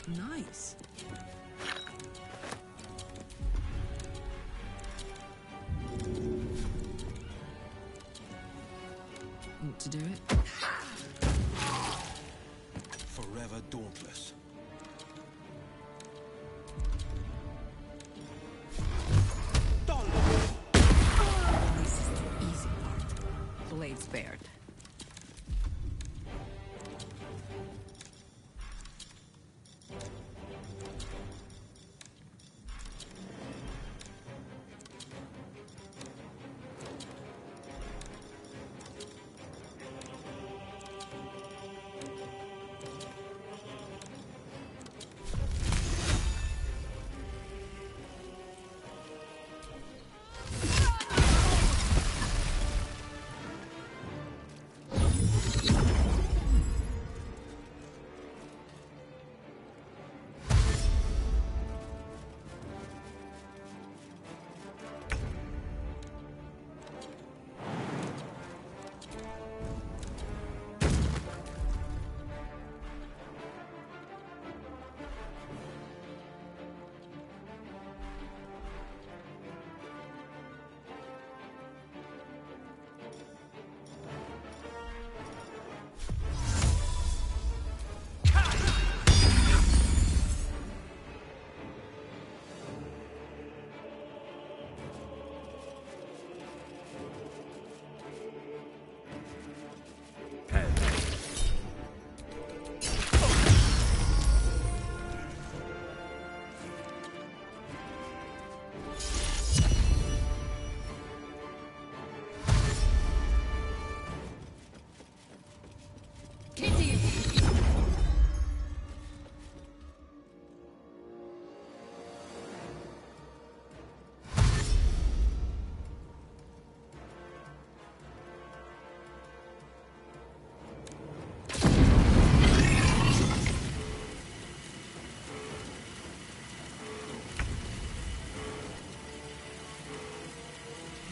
Nice. Ought to do it. Forever dauntless. This is the easy part. Blade spared.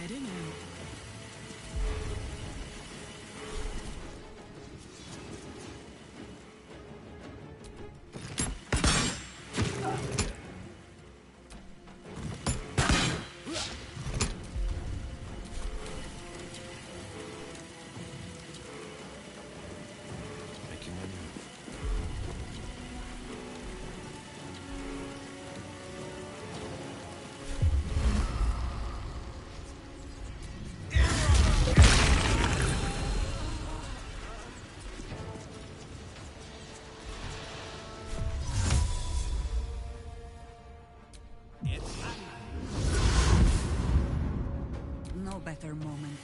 Heading out. Making my move. No better moment.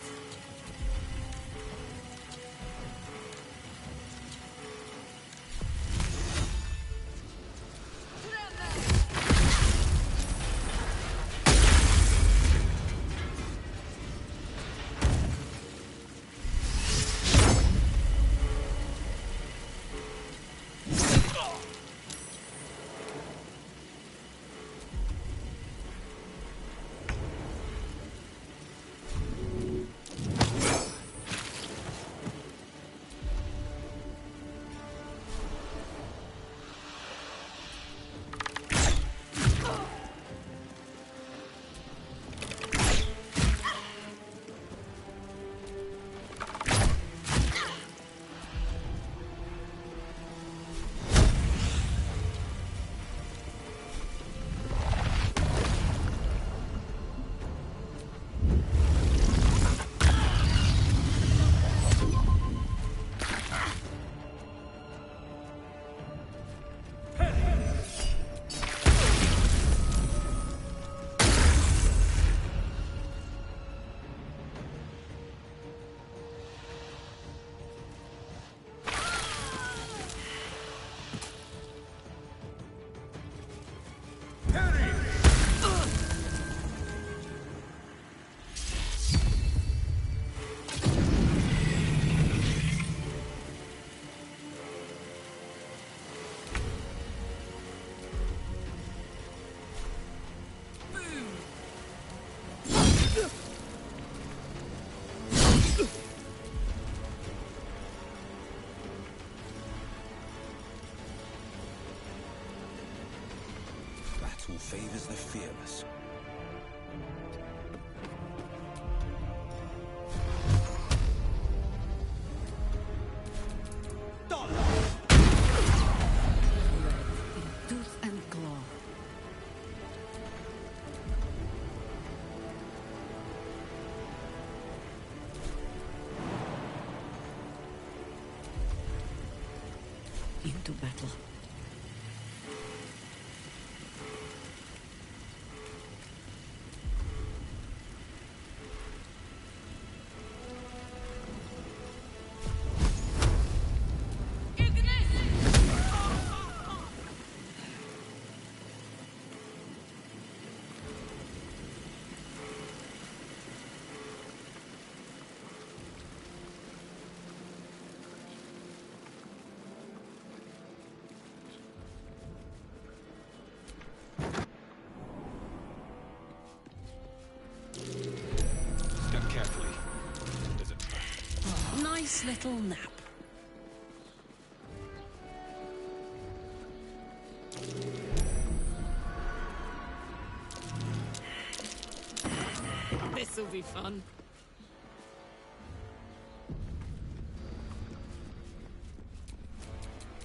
who favors the fearless. Tooth and claw. Into battle. Step carefully. Does it hurt? Nice little nap. This'll be fun.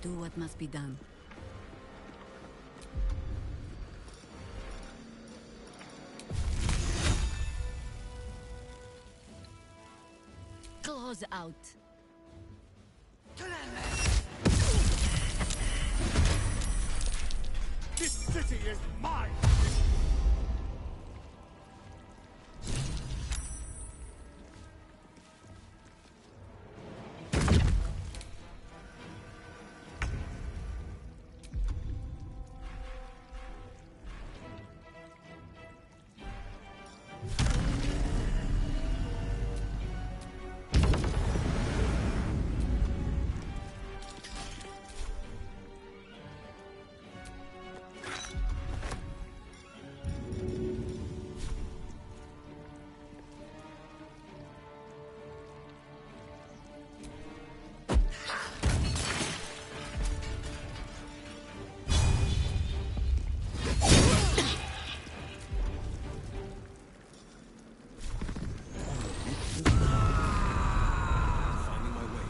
Do what must be done. Claws out. This city is mine! Finding my way.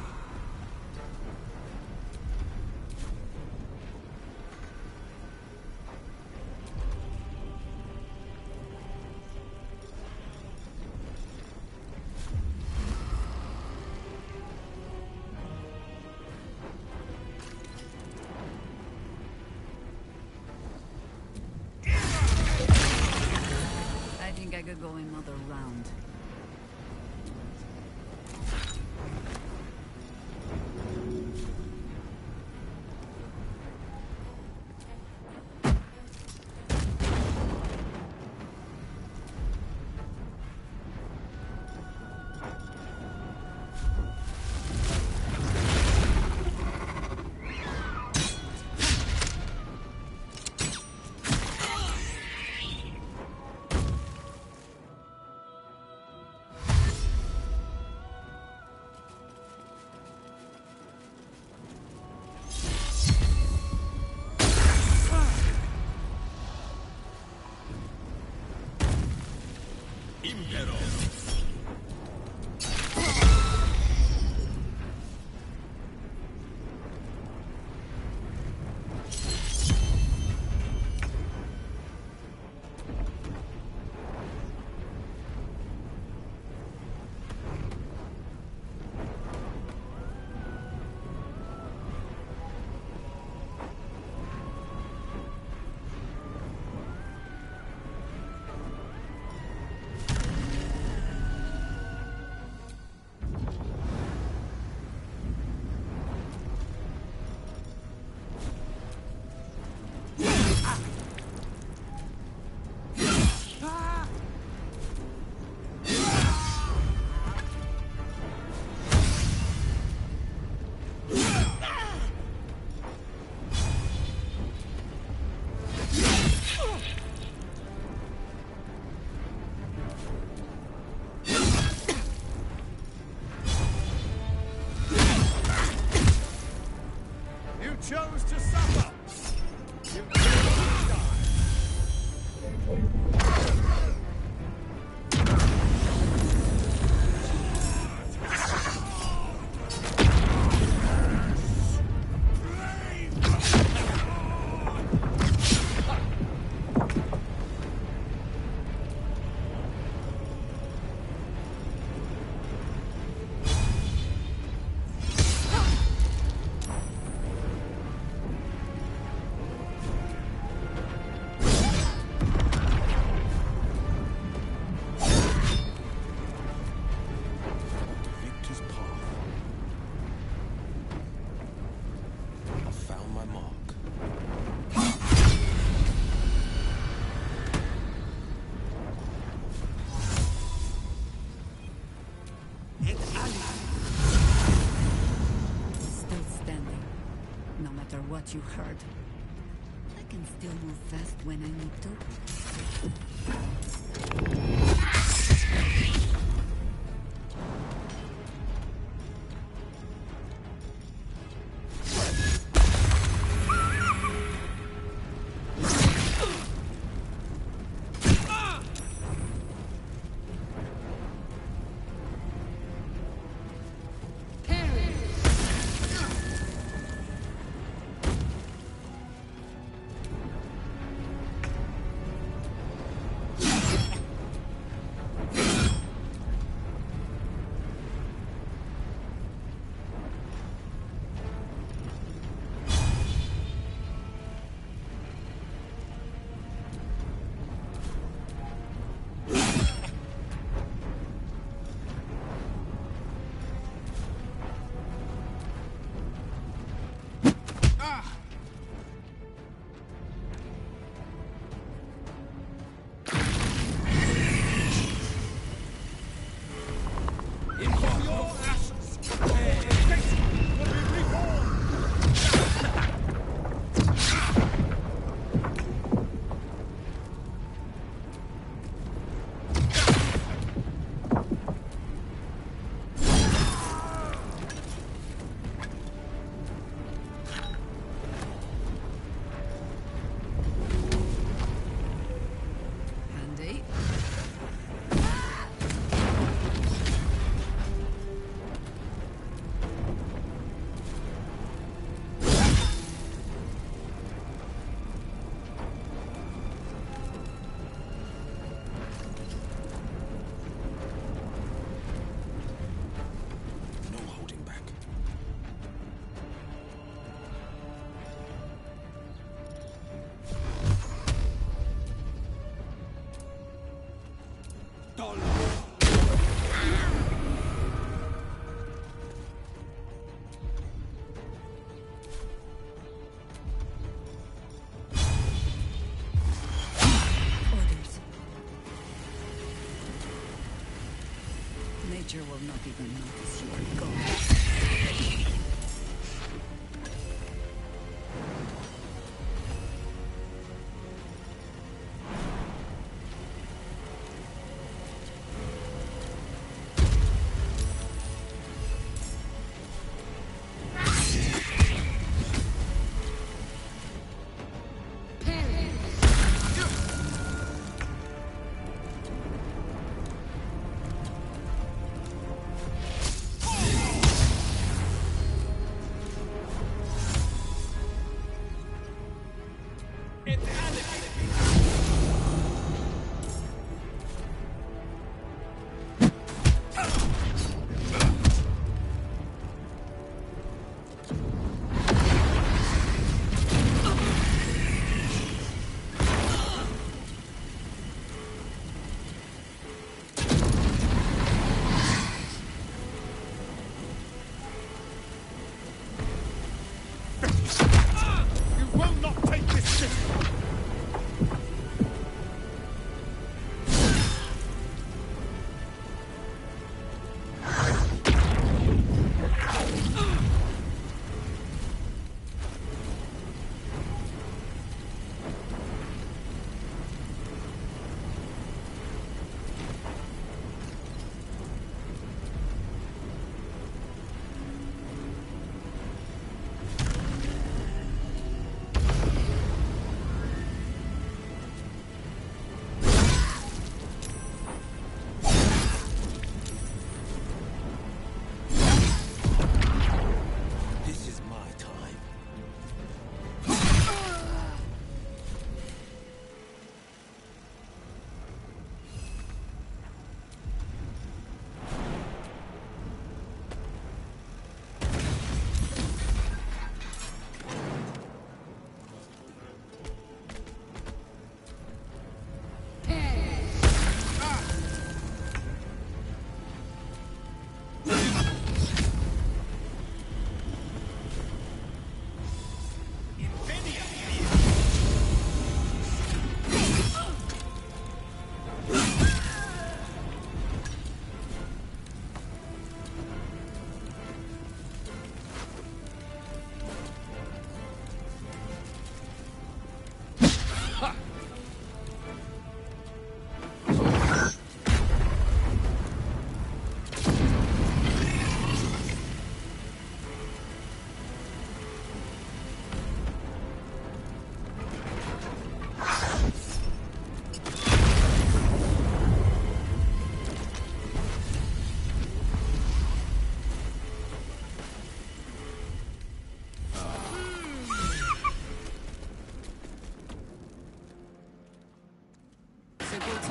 I think I could go another round. chose to suffer. You chose to die. Victor's path. I found my mark. Still standing. No matter what you heard. I can still move fast when I need to. Nature will not even notice you are gone.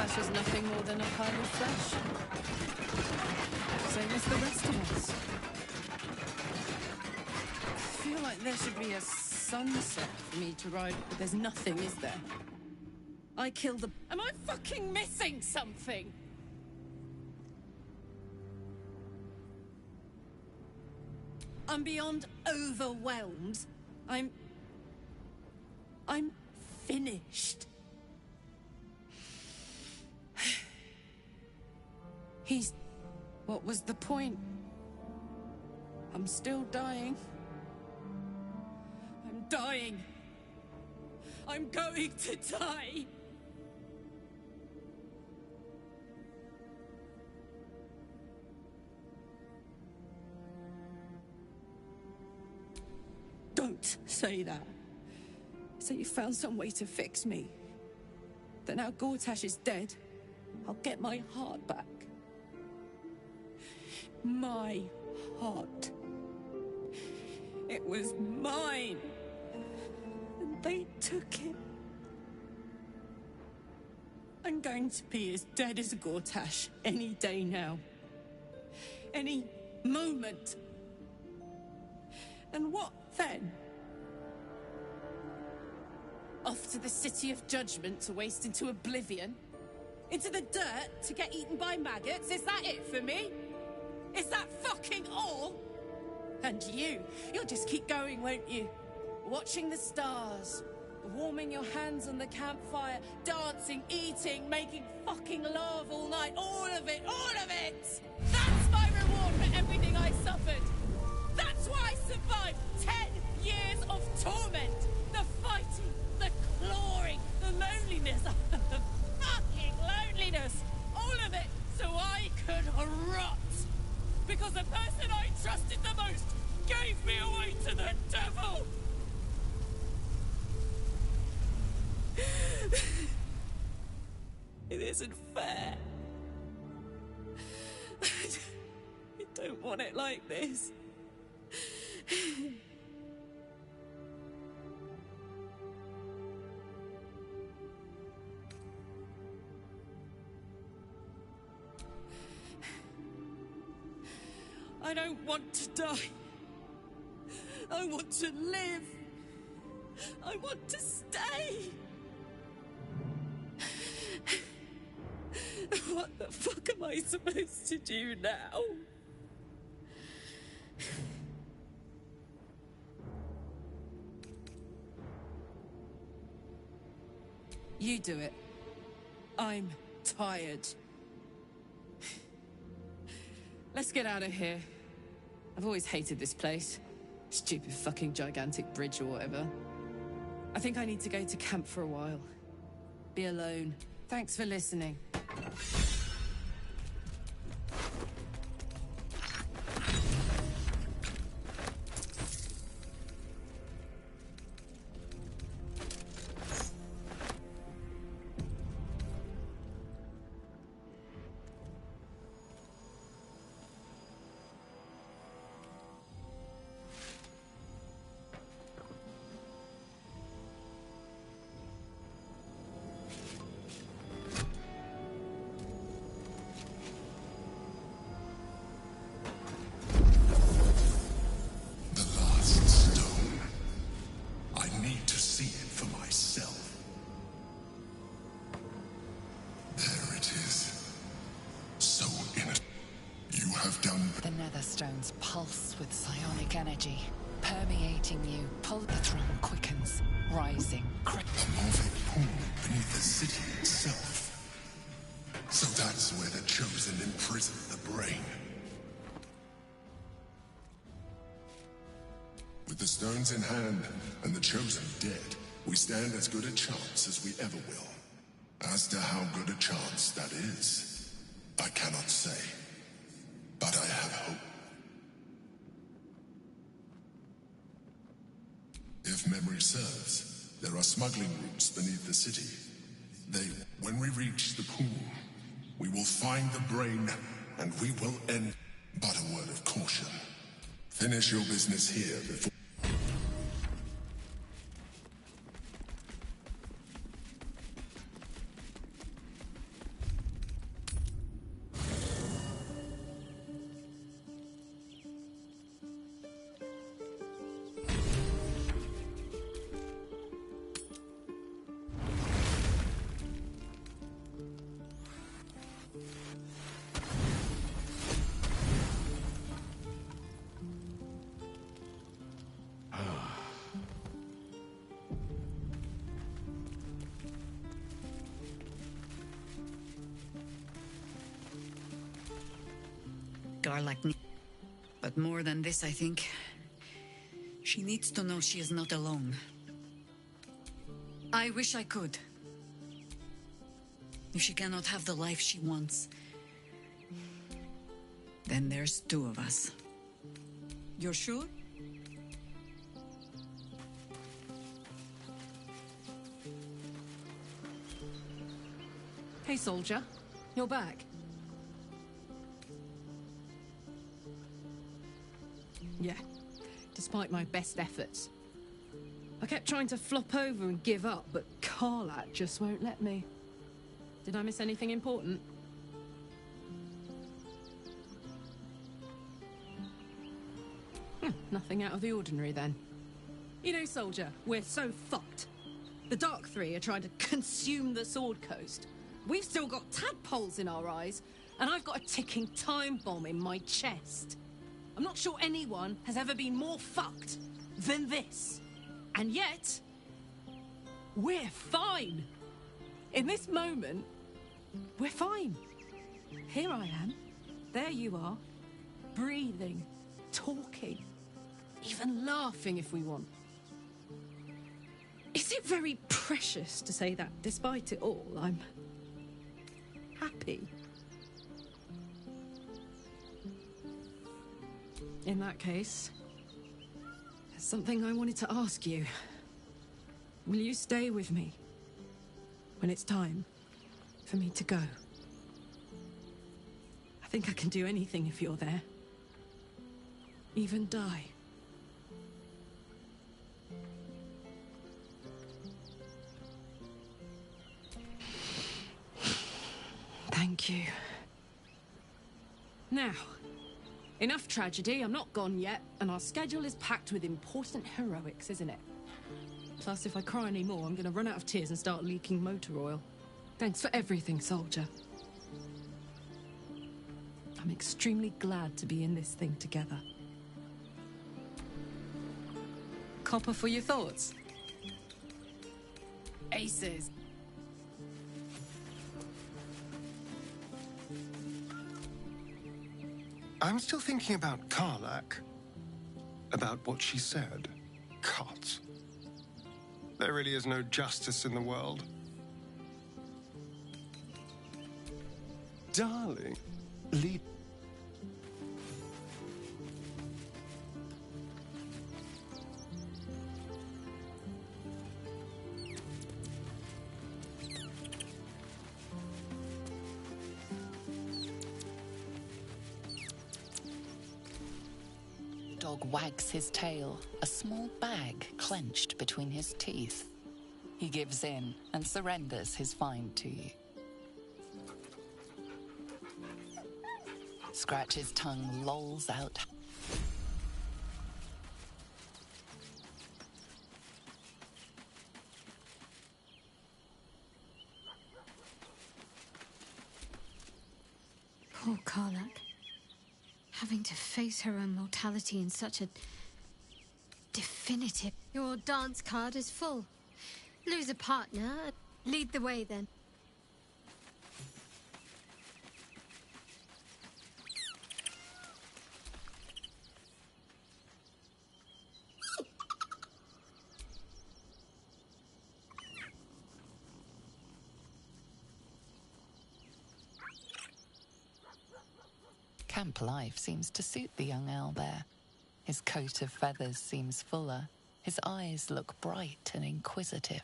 Gortash is nothing more than a pile of flesh. Same as the rest of us. I feel like there should be a sunset for me to ride, but there's nothing, is there? I killed the... Am I fucking missing something? I'm beyond overwhelmed. I'm finished. What was the point? I'm still dying. I'm dying. I'm going to die. Don't say that. Say you found some way to fix me. That now Gortash is dead, I'll get my heart back. My heart. It was mine. And they took it. I'm going to be as dead as Gortash any day now. Any moment. And what then? Off to the City of Judgment to waste into oblivion? Into the dirt to get eaten by maggots? Is that it for me? Is that fucking all? And you'll just keep going, won't you? Watching the stars, warming your hands on the campfire, dancing, eating, making fucking love all night. All of it, all of it! That's my reward for everything I suffered. That's why I survived 10 years of torment. The fighting, the clawing, the loneliness, the fucking loneliness. All of it so I could rot. Because the person I trusted the most gave me away to the devil! It isn't fair. I don't want it like this. I don't want to die. I want to live. I want to stay. What the fuck am I supposed to do now? You do it. I'm tired. Let's get out of here. I've always hated this place. Stupid fucking gigantic bridge or whatever. I think I need to go to camp for a while. Be alone. Thanks for listening. Stones pulse with psionic energy, permeating you. Pull the throne quickens, rising. A moving pool beneath the city itself. So that's where the Chosen imprison the brain. With the stones in hand and the Chosen dead, we stand as good a chance as we ever will. As to how good a chance that is, I cannot say. But I have hope. If memory serves, there are smuggling routes beneath the city. When we reach the pool, we will find the brain, and we will end. But a word of caution. Finish your business here before... are like me. But more than this, I think. She needs to know she is not alone. I wish I could. If she cannot have the life she wants, then there's two of us. You're sure? Hey, soldier. You're back. Yeah, despite my best efforts. I kept trying to flop over and give up, but Karlak just won't let me. Did I miss anything important? Nothing out of the ordinary, then. You know, soldier, we're so fucked. The Dark Three are trying to consume the Sword Coast. We've still got tadpoles in our eyes, and I've got a ticking time bomb in my chest. I'm not sure anyone has ever been more fucked than this. And yet, we're fine. In this moment, we're fine. Here I am. There you are. Breathing, talking, even laughing if we want. Is it very precious to say that despite it all, I'm happy? In that case, there's something I wanted to ask you. Will you stay with me when it's time for me to go? I think I can do anything if you're there. Even die. Thank you. Now, enough tragedy, I'm not gone yet, and our schedule is packed with important heroics, isn't it? Plus, if I cry anymore, I'm gonna run out of tears and start leaking motor oil. Thanks for everything, soldier. I'm extremely glad to be in this thing together. Copper for your thoughts? Aces. I'm still thinking about Karlak. About what she said. God. There really is no justice in the world. Darling, lead... Dog wags his tail, a small bag clenched between his teeth. He gives in and surrenders his find to you. Scratch's tongue lolls out. Poor Karlak. Having to face her own mortality in such a definitive... Your dance card is full. Lose a partner. Lead the way, then. Camp life seems to suit the young owlbear. His coat of feathers seems fuller. His eyes look bright and inquisitive.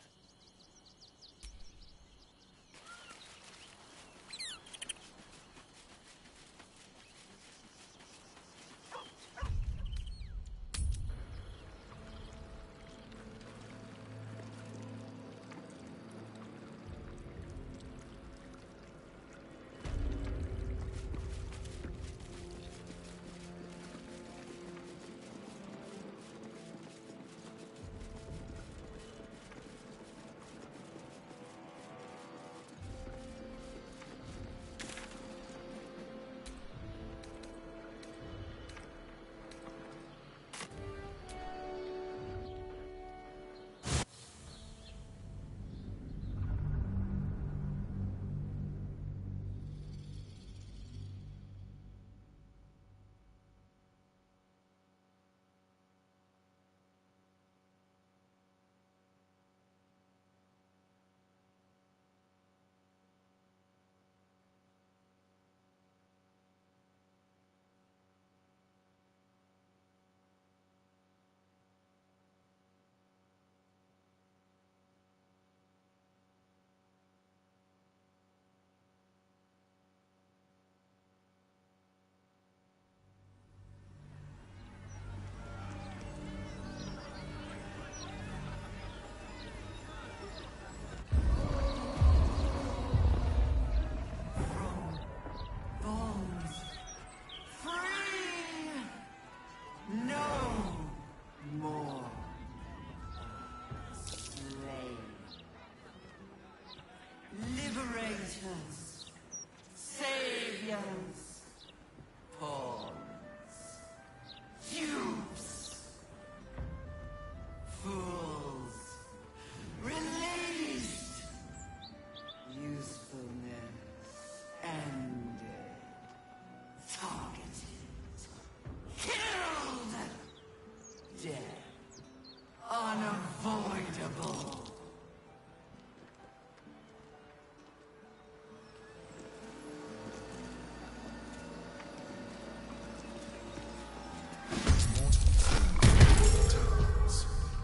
unavoidable.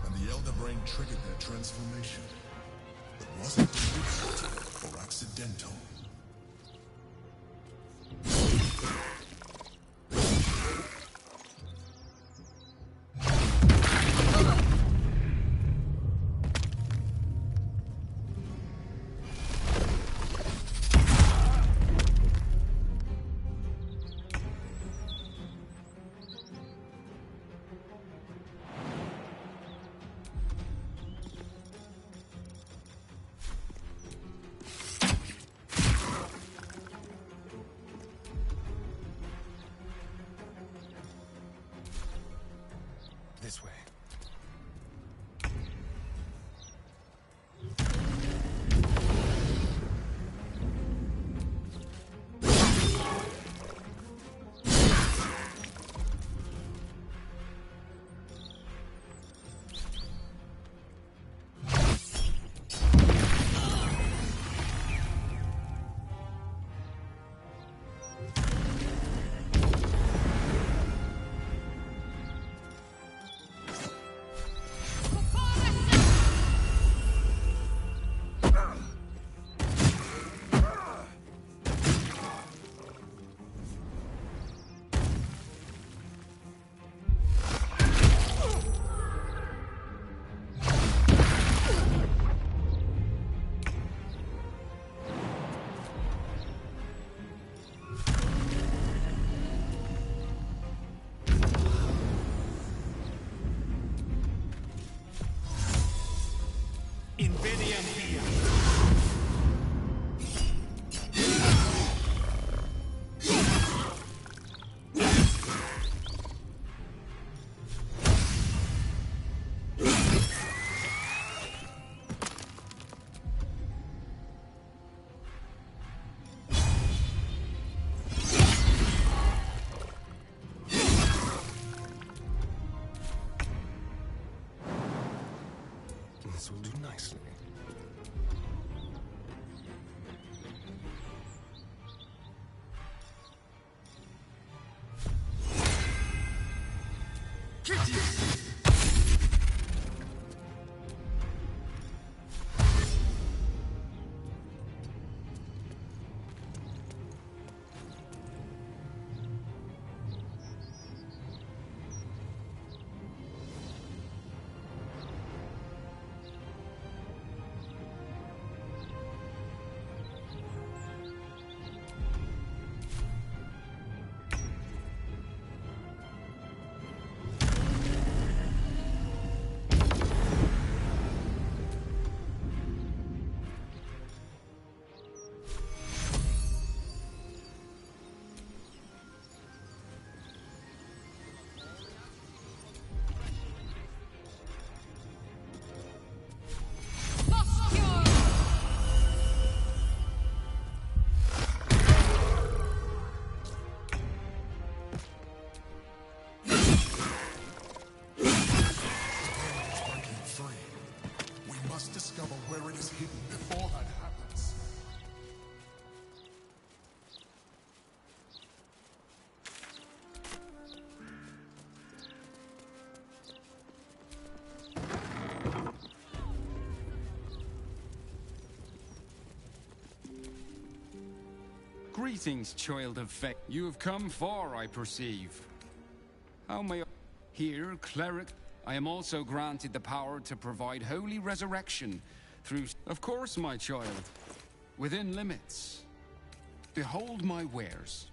And the Elder Brain triggered their transformation. But was it deliberate or accidental? This way. This will do nicely. Discover where it is hidden before that happens. Greetings, child of fate. You have come far, I perceive. How may I... Here, cleric... I am also granted the power to provide holy resurrection through... Of course, my child. Within limits. Behold my wares.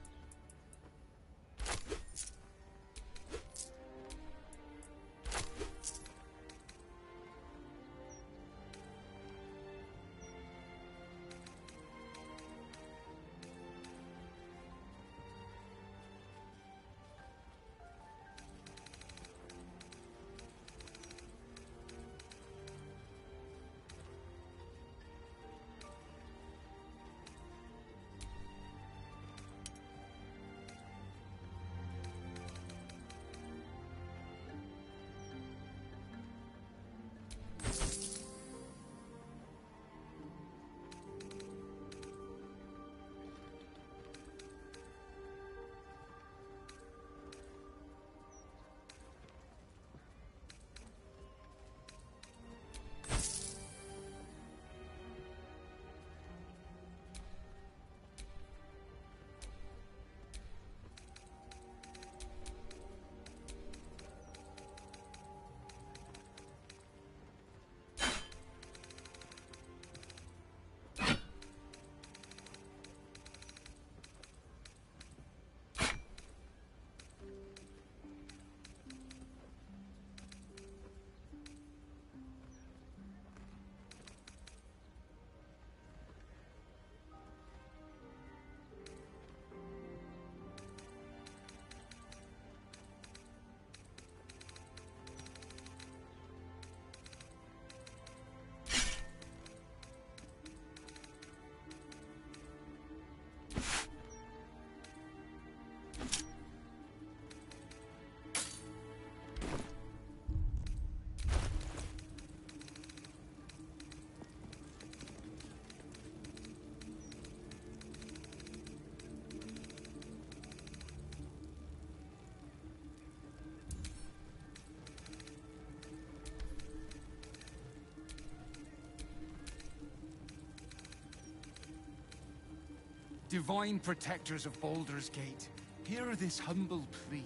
Divine protectors of Baldur's Gate, hear this humble plea.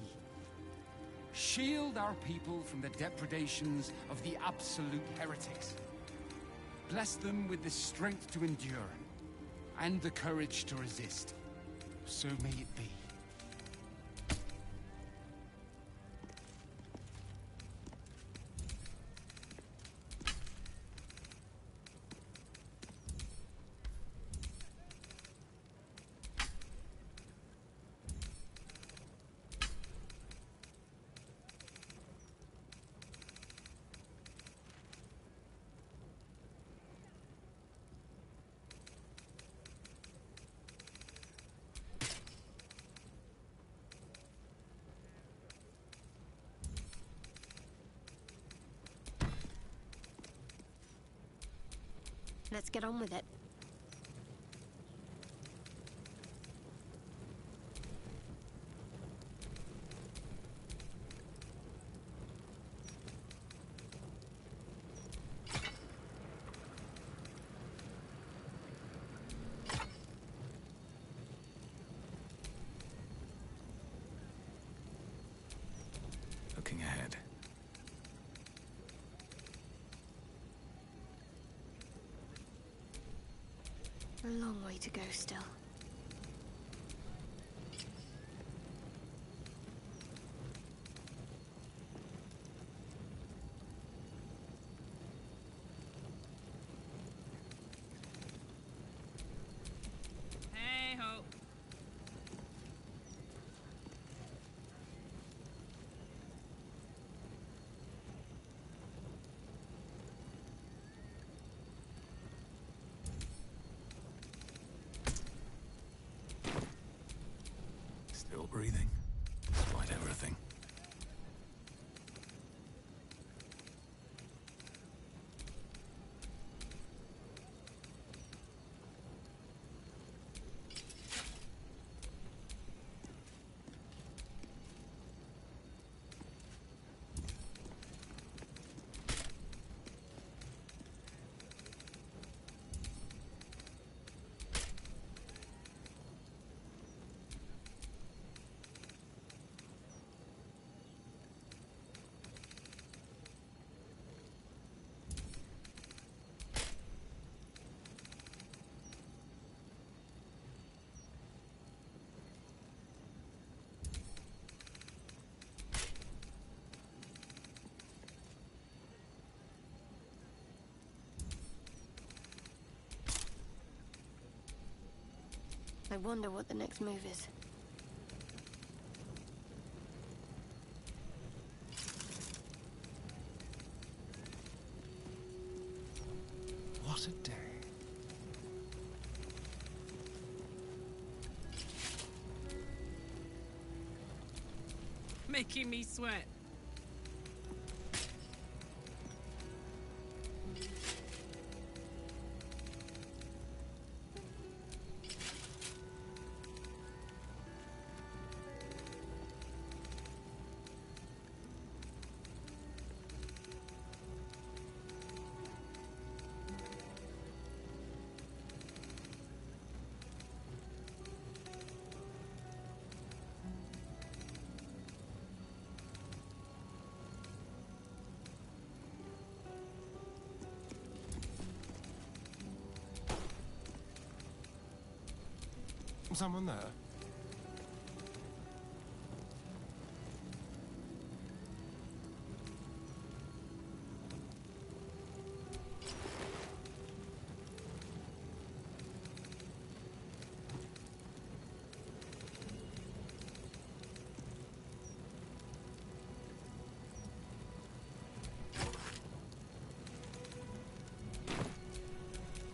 Shield our people from the depredations of the absolute heretics. Bless them with the strength to endure, and the courage to resist. So may it be. Let's get on with it. Looking ahead. A long way to go still. Hey ho. Still breathing, despite everything. I wonder what the next move is. What a day. Making me sweat. Someone there?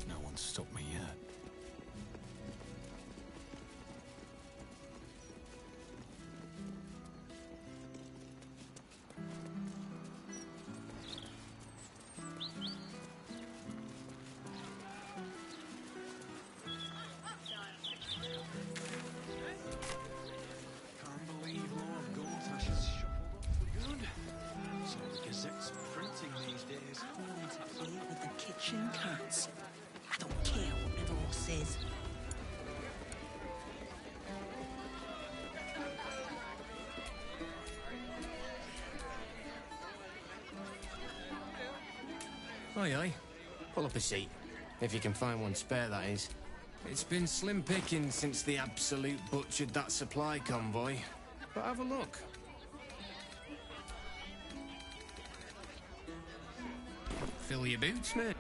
No one's stopped me yet. Aye, aye. Pull up a seat. If you can find one spare, that is. It's been slim pickings since the Absolute butchered that supply convoy. But have a look. Fill your boots, mate.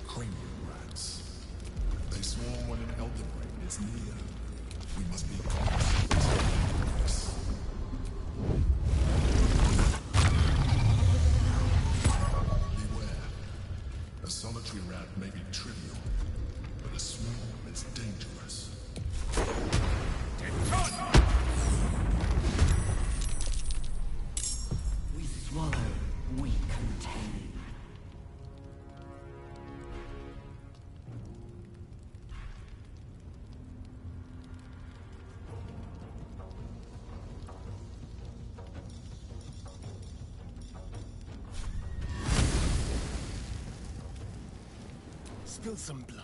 Cranium rats. They swarm when an elder brain is near. We must be cautious. Beware. A solitary rat may be trivial, but a swarm is dangerous. We swallow, we contain. Spill some blood.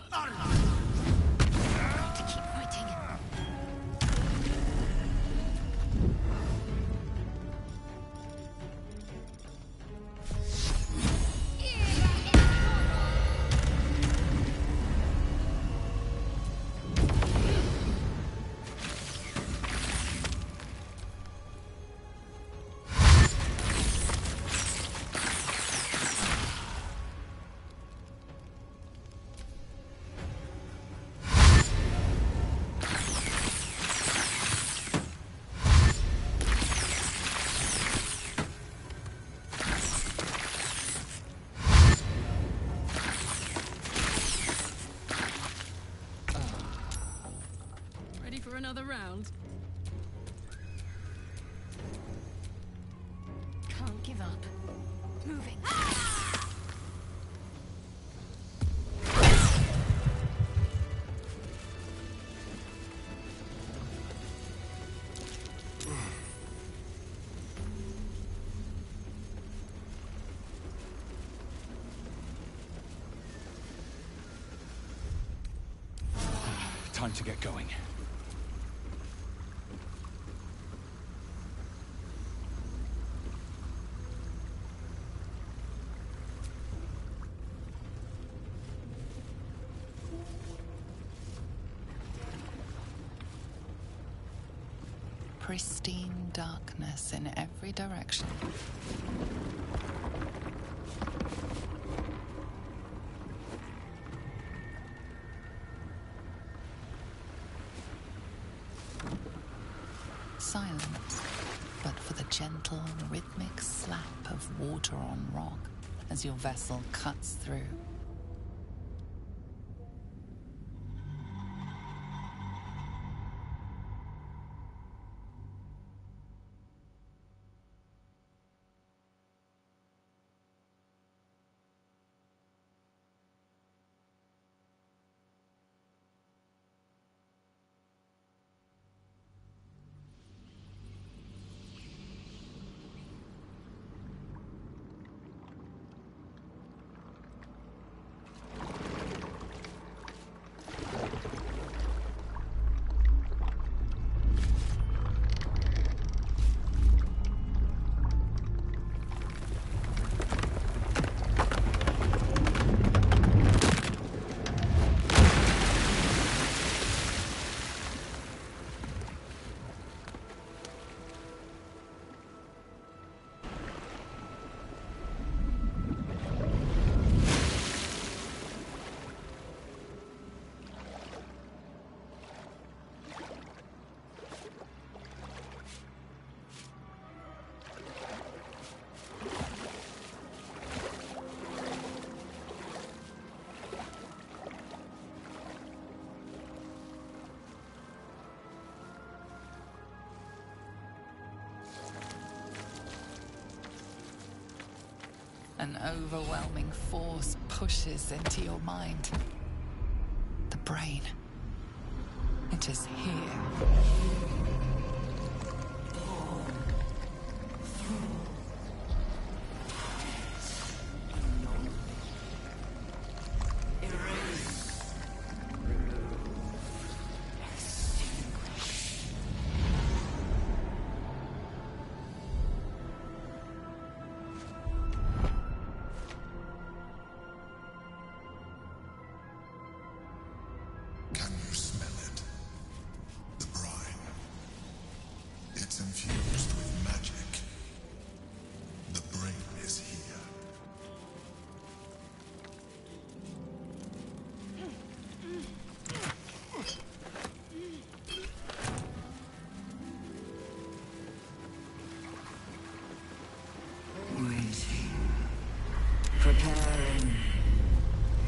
To keep fighting. Ready for another round? Can't give up. Moving. Time to get going. Pristine darkness in every direction. Silence, but for the gentle, rhythmic slap of water on rock as your vessel cuts through. An overwhelming force pushes into your mind. The brain. It is here. Can you smell it? The brine. It's infused with magic. The brain is here. Waiting. Preparing.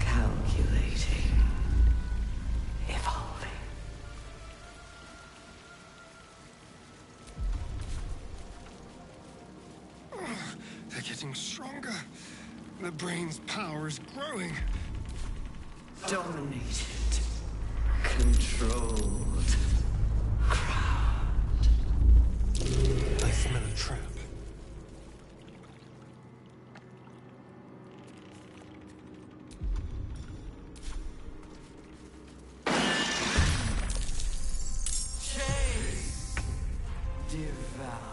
Calculating. Evolving. They're getting stronger. The brain's power is growing. Dominated. Controlled. Crowned. I smell a trap. Chase. Devour.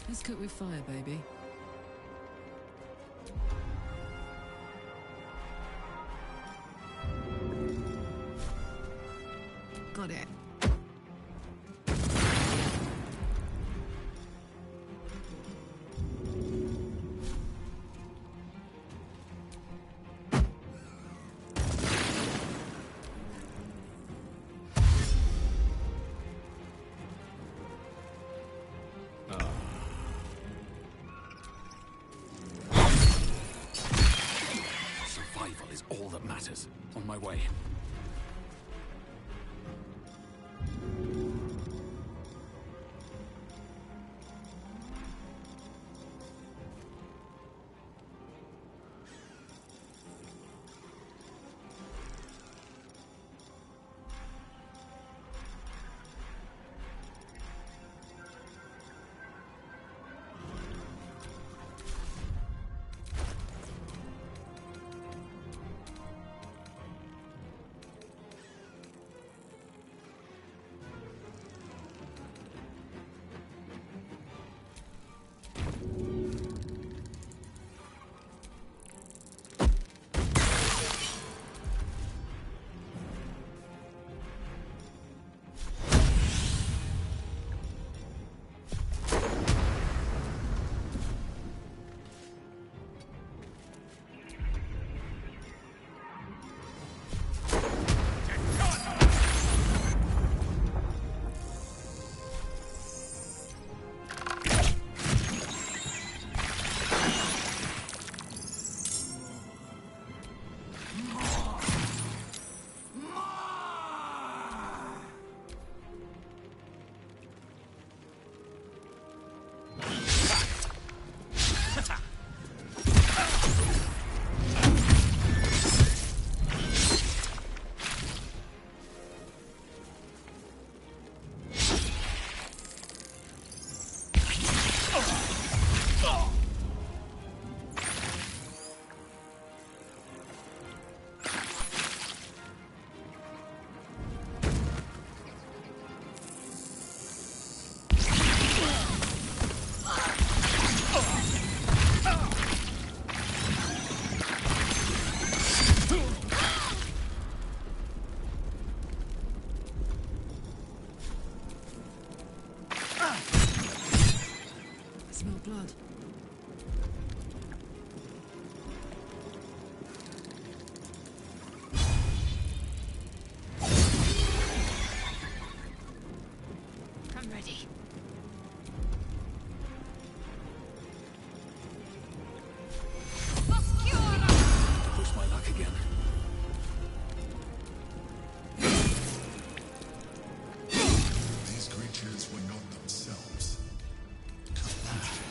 Let's cook with fire, baby. Got it. Survival is all that matters. On my way. smell blood. I'm ready. Push my luck again. These creatures were not themselves.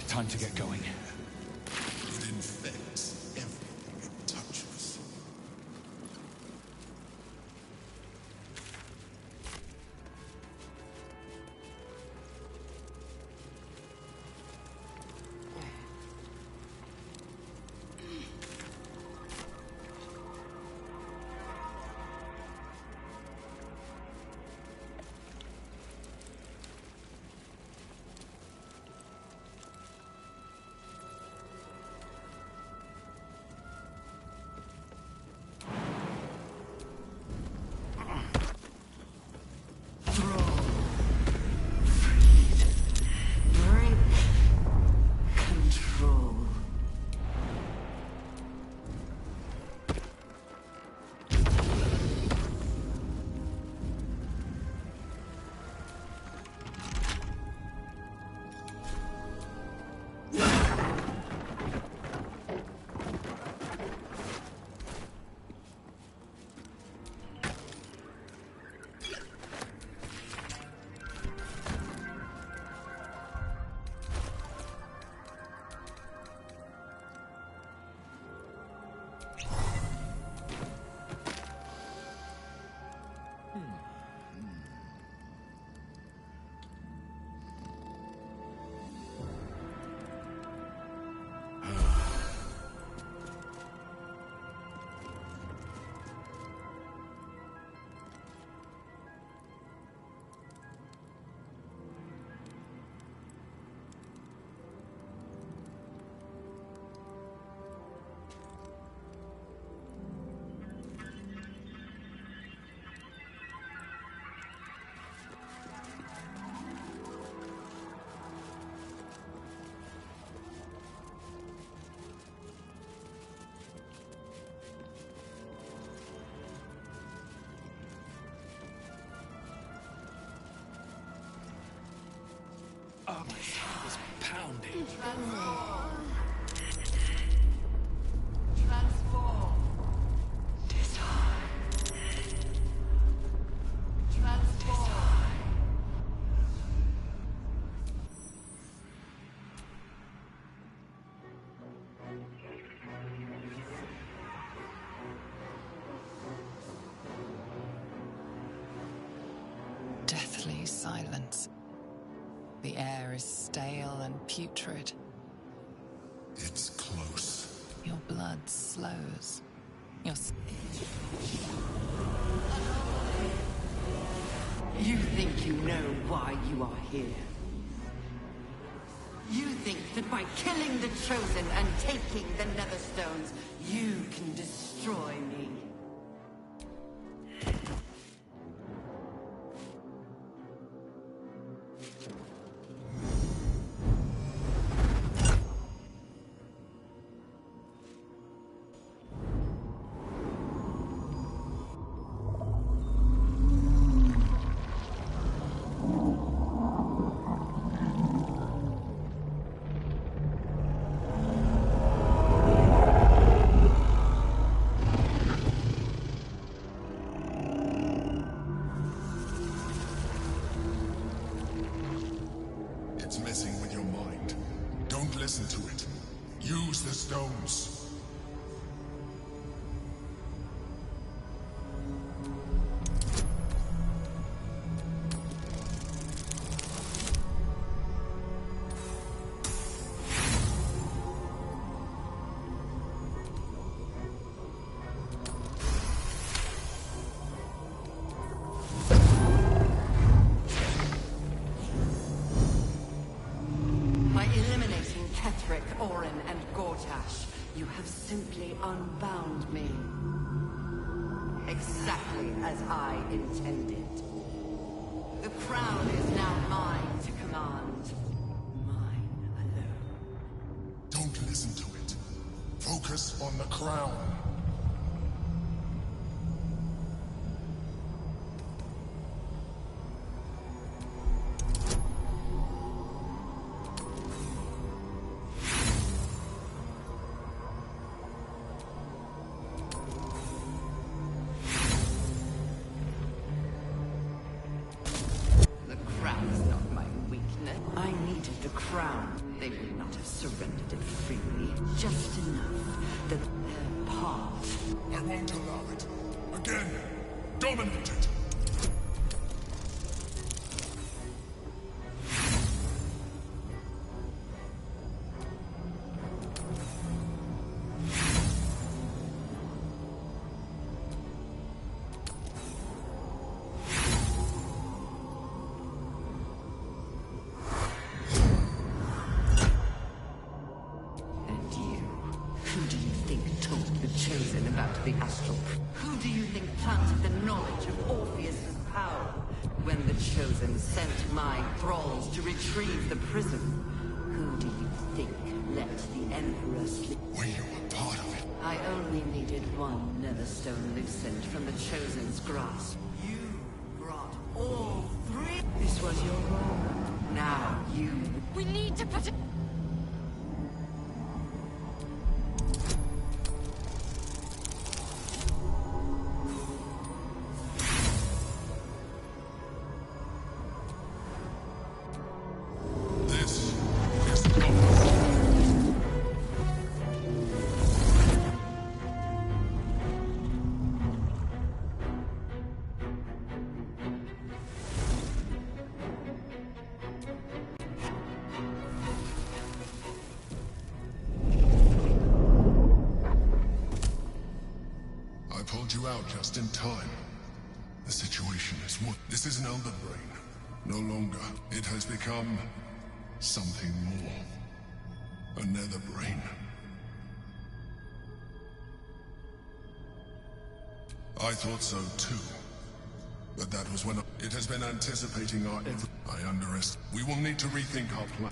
Time to get going. It infects everything it touches. Oh, my heart is pounding. Transform. Disarm. Transform. Deathly silence. The air is stale and putrid. It's close. Your blood slows. You think you know why you are here. You think that by killing the Chosen and taking the Netherstones, you can destroy me. It's messing with your mind. Don't listen to it. Use the stones. By eliminating Ketheric, Orin, and Gortash, you have simply unbound me. Exactly as I intended. The crown is now mine to command. Mine alone. listen to it. Focus on the crown. The crown's not my weakness. I needed the crown. They would not have surrendered it freely. Just enough that their part. I won't allow it. Again, dominate it. And you, who do you think told the Chosen about the astral? Who do you think planted the knowledge of Orpheus's power? When the Chosen sent my thralls to retrieve the prism, who do you think let the Emperor sleep? Were you a part of it? I only needed one Netherstone loosened from the Chosen's grasp. You brought all three. This was your role. Now you... We need to put it... This is not... I pulled you out just in time. The situation is what? This is an Elder Brain. No longer. It has become something more. A Nether Brain. I thought so too. But that was when it has been anticipating our I underestimate. We will need to rethink our plan.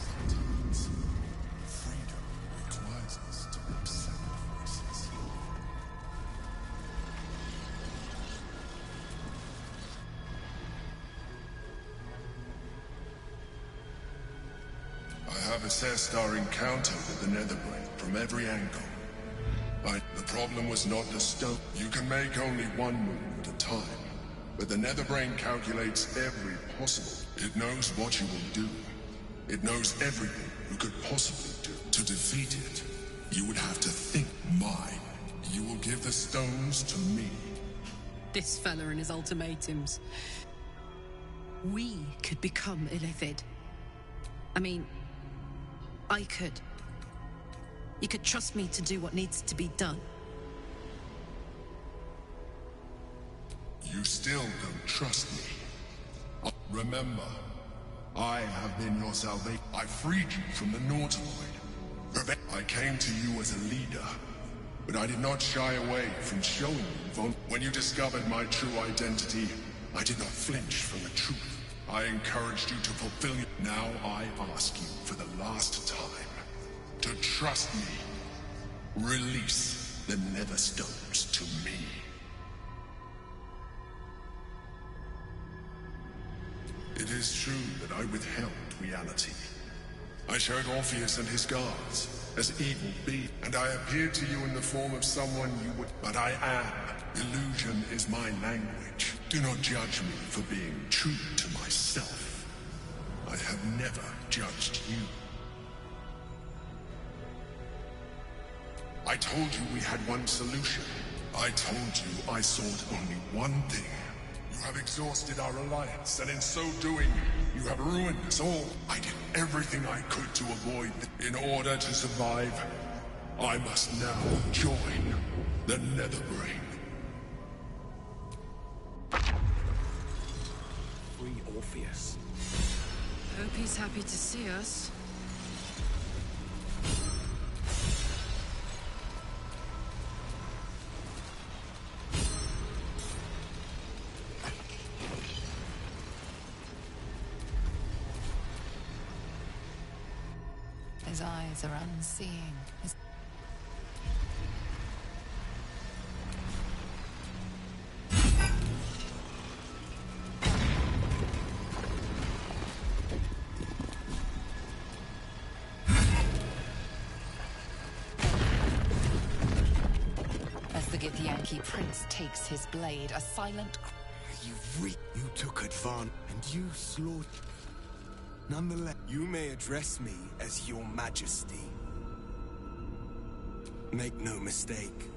Sometimes, freedom requires us to make sacrifices. I have assessed our encounter with the Netherbrain from every angle. The problem was not the stone. You can make only one move at a time. But the Netherbrain calculates every possible. It knows what you will do. It knows everything you could possibly do. To defeat it, you would have to think mine. You will give the stones to me. This fella and his ultimatums. We could become Illithid. I mean, I could. You could trust me to do what needs to be done. You still don't trust me. Remember, I have been your salvation. I freed you from the Nautiloid. I came to you as a leader, but I did not shy away from showing you. When you discovered my true identity, I did not flinch from the truth. I encouraged you to fulfill it. Now I ask you for the last time to trust me. Release the Netherstones to me. It is true that I withheld reality. I showed Orpheus and his guards as evil beings, and I appeared to you in the form of someone you would... But I am. Illusion is my language. Do not judge me for being true to myself. I have never judged you. I told you we had one solution. I told you I sought only one thing. You have exhausted our alliance, and in so doing, you have ruined us all. I did everything I could to avoid this. In order to survive, I must now join the Netherbrain. Orpheus. Hope he's happy to see us. His eyes are unseeing. As the Githyanki prince takes his blade, a silent... You took advantage, and you slaughtered... Nonetheless, you may address me as your majesty. Make no mistake.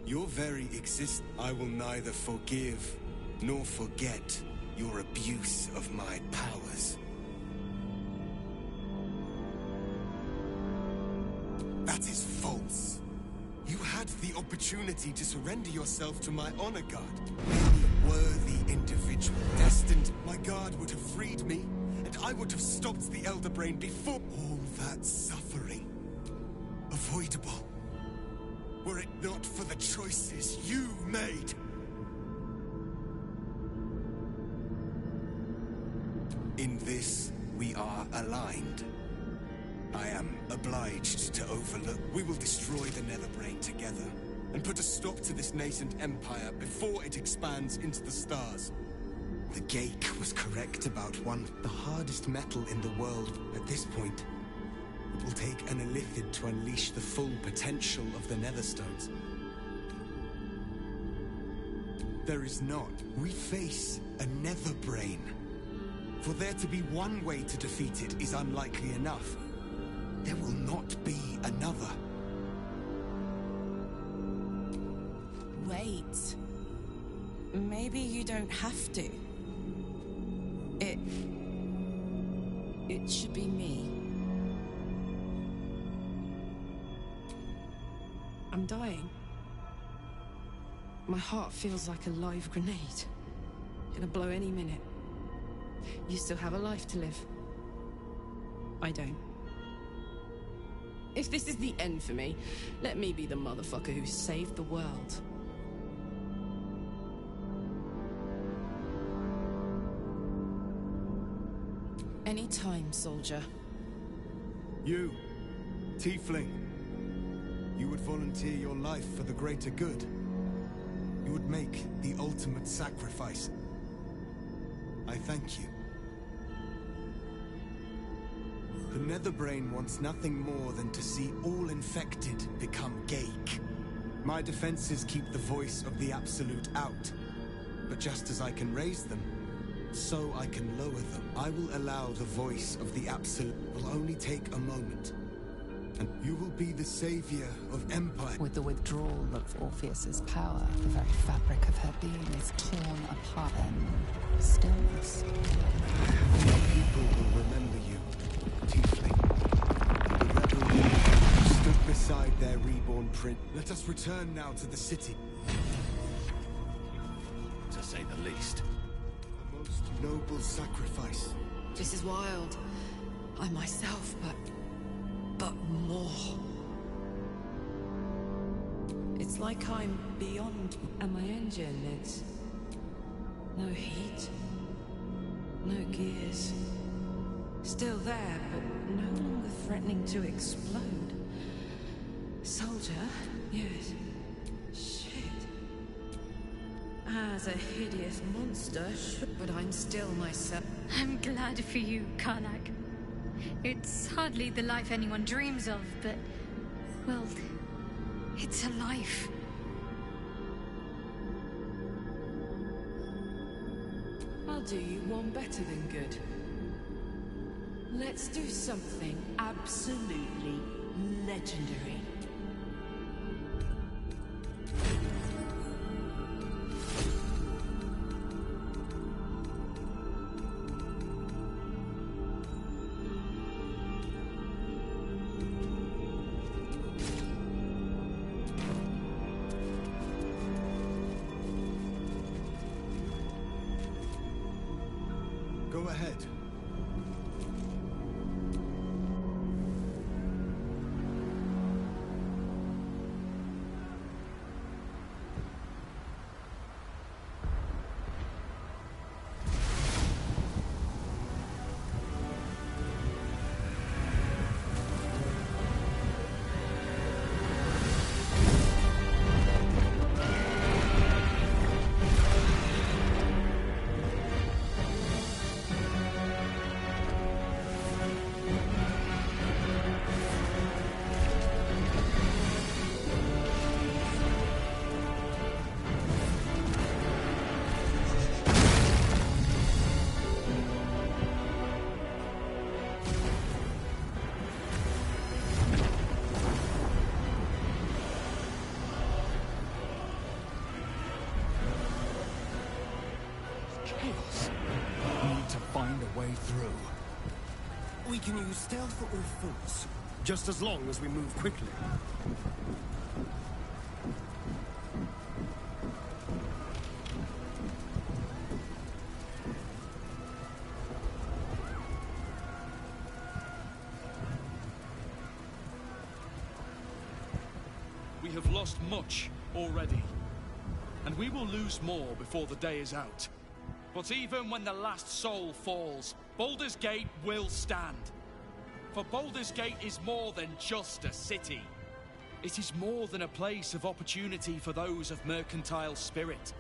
Your very existence, I will neither forgive nor forget your abuse of my powers. That is false. You had the opportunity to surrender yourself to my honor guard. Any worthy individual destined, my guard would have freed me, and I would have stopped the Elder Brain before all that suffering. Avoidable. Were it not for the choices you made. In this, we are aligned. I am obliged to overlook. We will destroy the Netherbrain together, and put a stop to this nascent empire before it expands into the stars. The Geik was correct about the hardest metal in the world. At this point, it will take an Illithid to unleash the full potential of the Netherstones. There is not. We face a Netherbrain. For there to be one way to defeat it is unlikely enough. There will not be another. Wait. Maybe you don't have to. It should be me. I'm dying. My heart feels like a live grenade. Gonna blow any minute. You still have a life to live. I don't. If this is the end for me, let me be the motherfucker who saved the world. Any time, soldier. You, Tiefling. You would volunteer your life for the greater good. You would make the ultimate sacrifice. I thank you. The Netherbrain wants nothing more than to see all infected become Geik. My defenses keep the voice of the Absolute out. But just as I can raise them, so I can lower them. I will allow the voice of the Absolute. Will only take a moment. And you will be the savior of Empire. With the withdrawal of Orpheus's power, the very fabric of her being is torn apart in stillness. Your people will remember you, Tiefling. The rebel who stood beside their reborn prince. Let us return now to the city. To say the least. A most noble sacrifice. This is wild. I myself, but more. It's like I'm beyond, and my engine, it's no heat, no gears. Still there, but no longer threatening to explode. Soldier? Yes. Shit. As a hideous monster, but I'm still myself. I'm glad for you, Karlach. It's hardly the life anyone dreams of, but... well, it's a life. I'll do you one better than good. Let's do something absolutely legendary. ahead. We can use stealth or force, just as long as we move quickly. We have lost much already, and we will lose more before the day is out. But even when the last soul falls, Baldur's Gate will stand. For Baldur's Gate is more than just a city. It is more than a place of opportunity for those of mercantile spirit.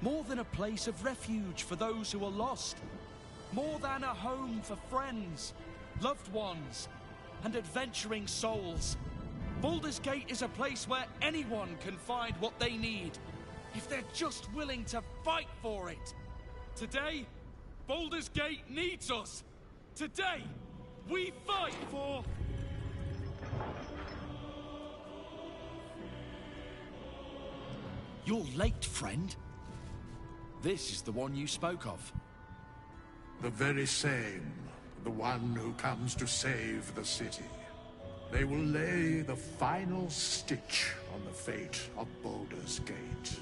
More than a place of refuge for those who are lost. More than a home for friends, loved ones, and adventuring souls. Baldur's Gate is a place where anyone can find what they need, if they're just willing to fight for it. Today, Baldur's Gate needs us. Today, we fight for... You're late, friend. This is the one you spoke of. The very same. The one who comes to save the city. They will lay the final stitch on the fate of Baldur's Gate.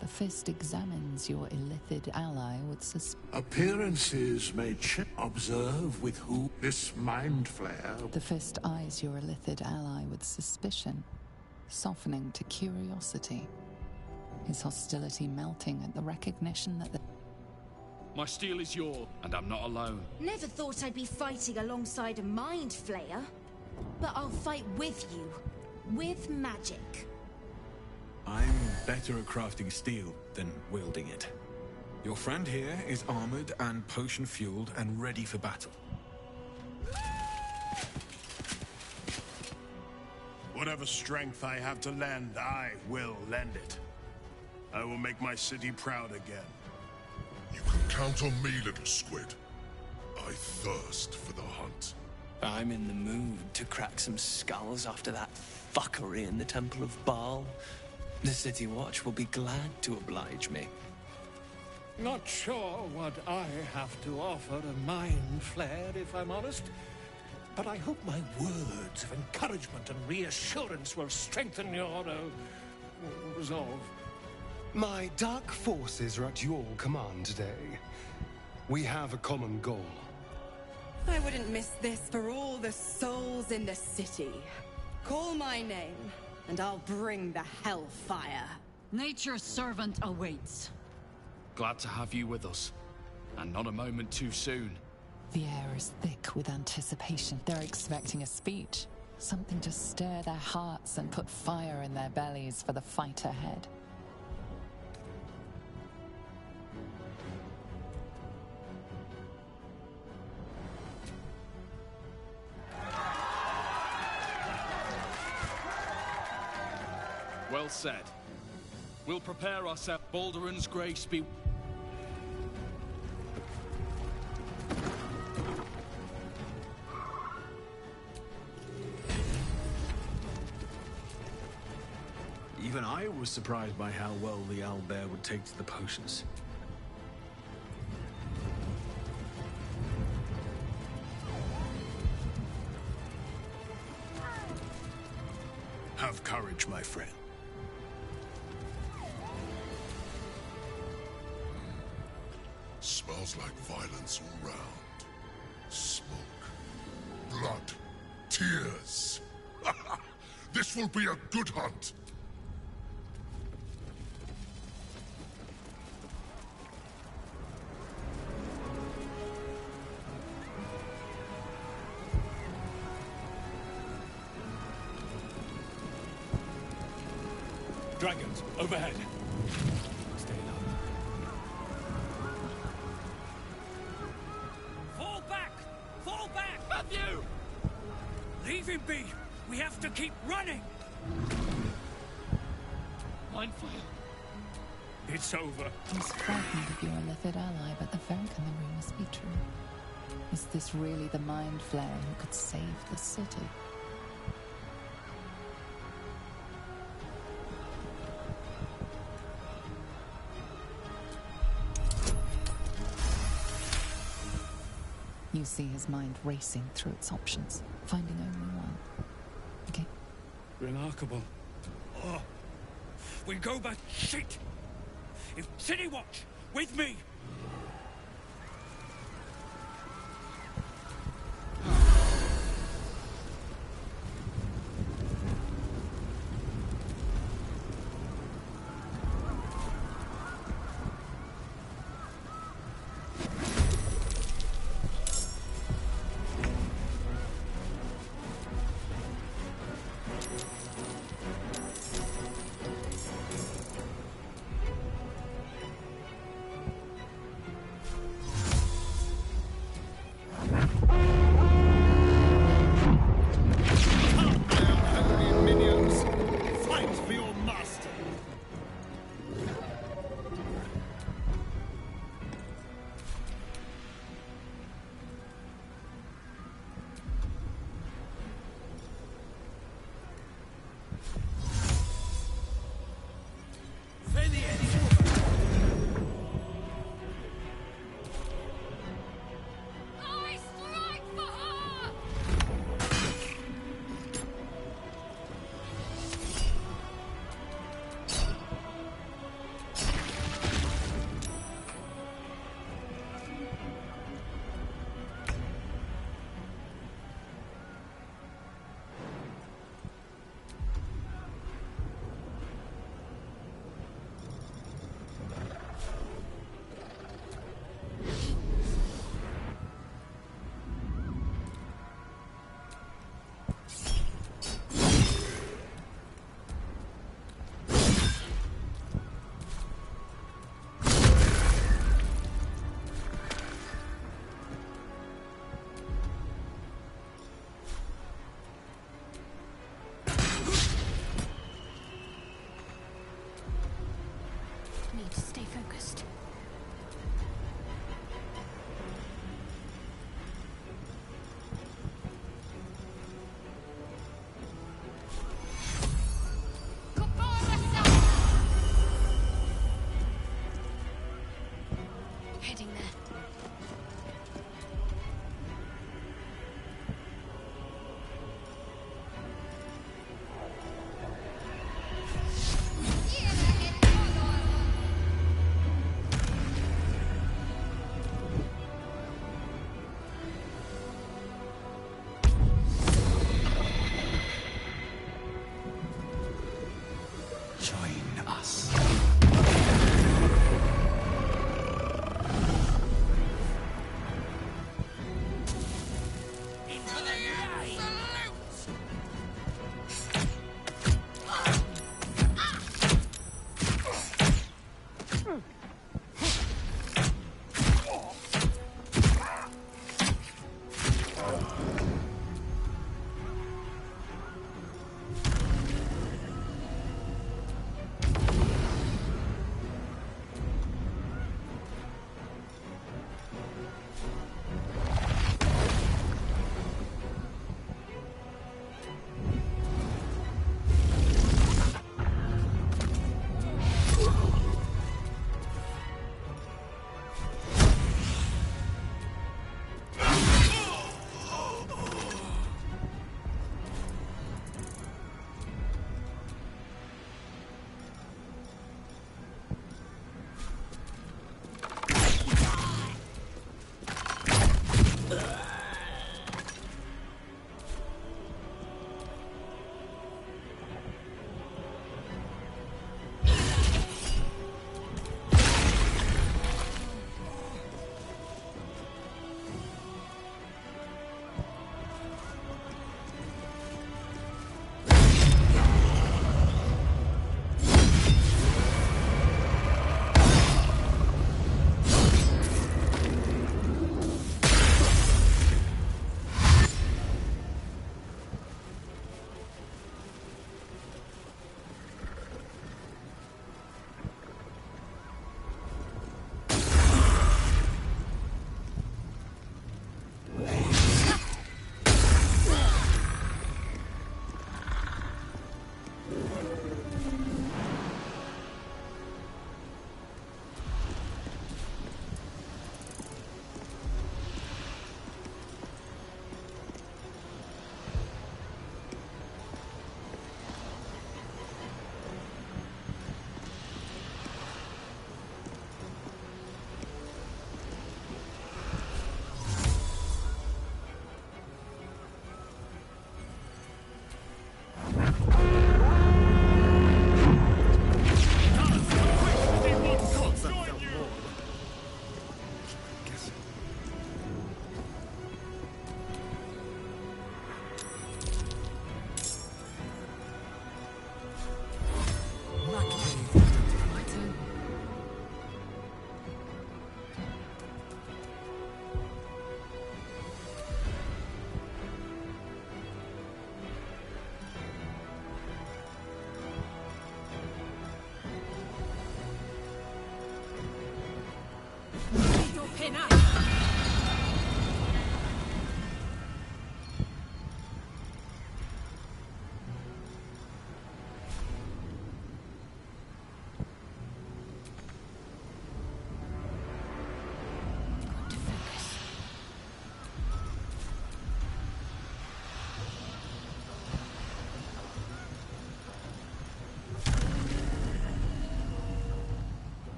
The Fist examines your illithid ally with suspicion. Appearances may observe with who this mind flare. The Fist eyes your illithid ally with suspicion, softening to curiosity. His hostility melting at the recognition that the... My steel is yours, and I'm not alone. Never thought I'd be fighting alongside a mind flayer. But I'll fight with you. With magic. I'm better at crafting steel than wielding it. Your friend here is armored and potion-fueled and ready for battle. Whatever strength I have to lend, I will lend it. I will make my city proud again. You can count on me, little squid. I thirst for the hunt. I'm in the mood to crack some skulls after that fuckery in the Temple of Baal. The City Watch will be glad to oblige me. Not sure what I have to offer a mind flare, if I'm honest. But I hope my words of encouragement and reassurance will strengthen your resolve. My dark forces are at your command today. We have a common goal. I wouldn't miss this for all the souls in the city. Call my name, and I'll bring the hellfire. Nature's servant awaits. Glad to have you with us, and not a moment too soon. The air is thick with anticipation. They're expecting a speech, something to stir their hearts and put fire in their bellies for the fight ahead. Well said. We'll prepare ourselves. Baldur's grace be... Even I was surprised by how well the owlbear would take to the potions. Have courage, my friend. Smells Smells like violence all round. Smoke. Blood. Tears. This will be a good hunt. Dragons, overhead. Stay low. Fall back! Fall back! Matthew! Leave him be! We have to keep running! Mindfire. It's over. He's frightened of your illithid ally, but the Varric in the room must be true. Is this really the Mind Flayer who could save the city? You see his mind racing through its options, finding only one. Okay? Remarkable. Oh, we go back. Shit! If City Watch, with me!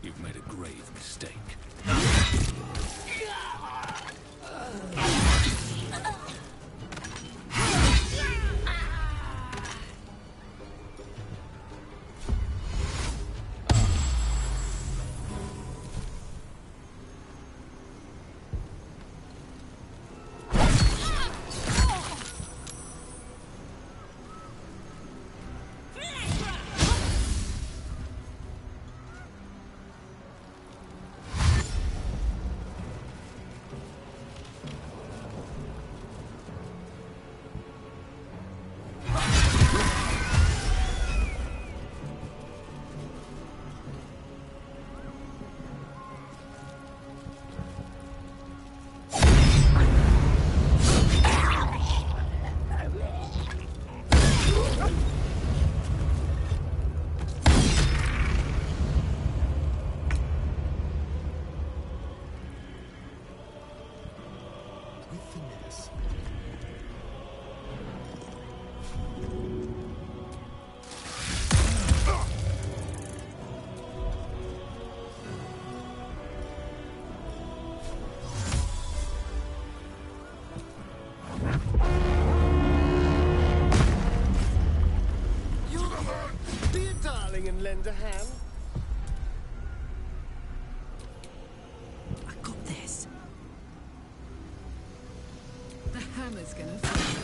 You've made a grave mistake. And lend a hand? I got this. The hammer's gonna fall.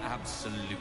absolute.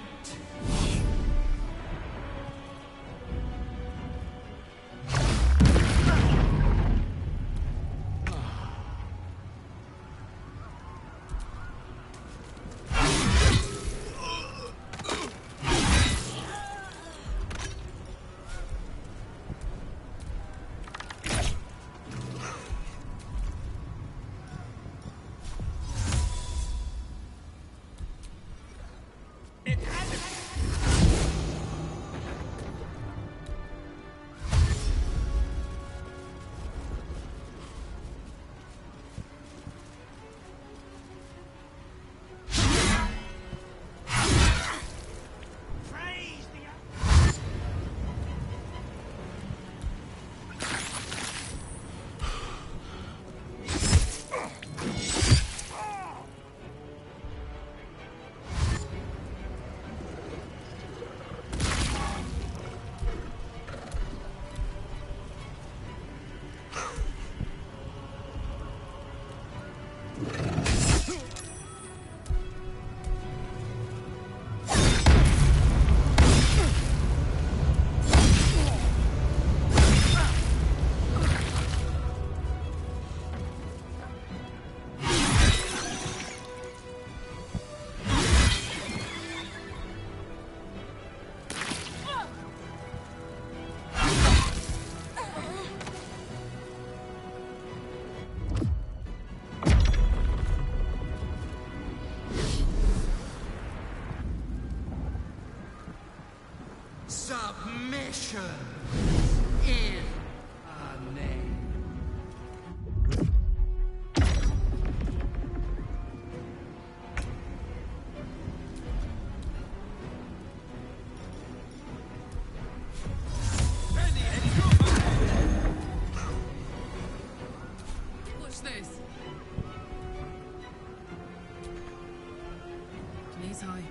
Submission in a name. What's this? Knees high.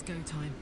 go time.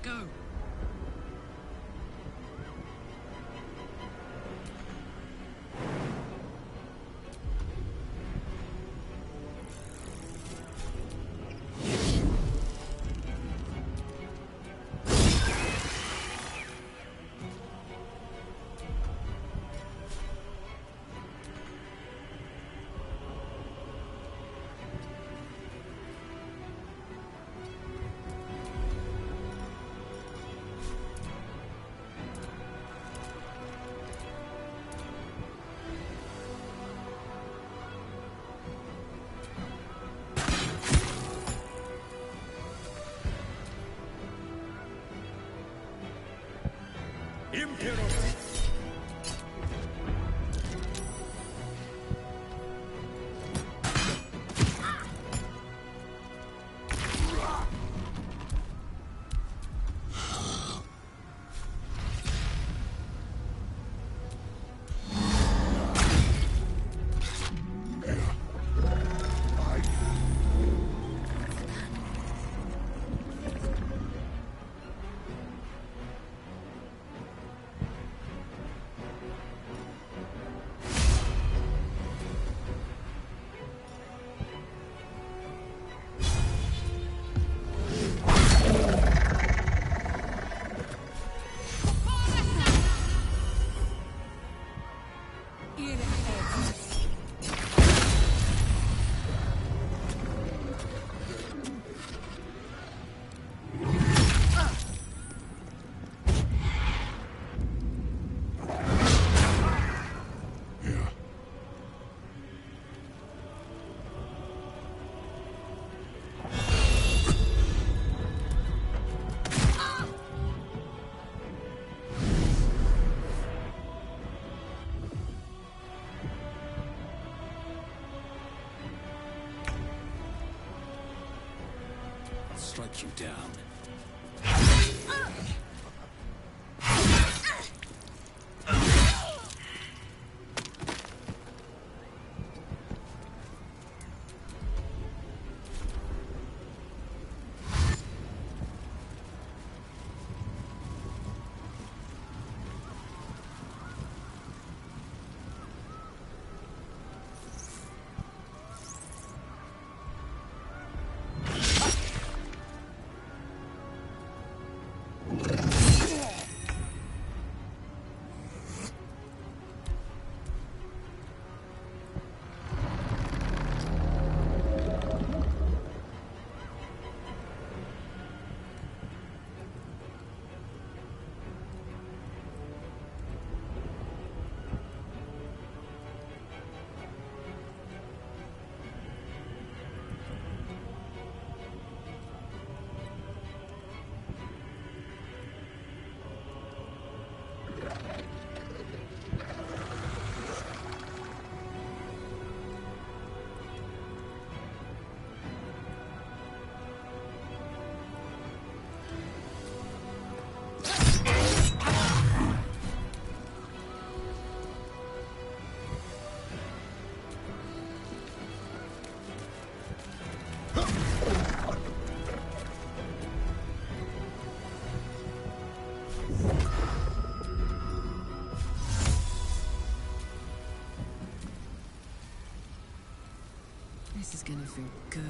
Go. Strike you down. This is gonna feel good.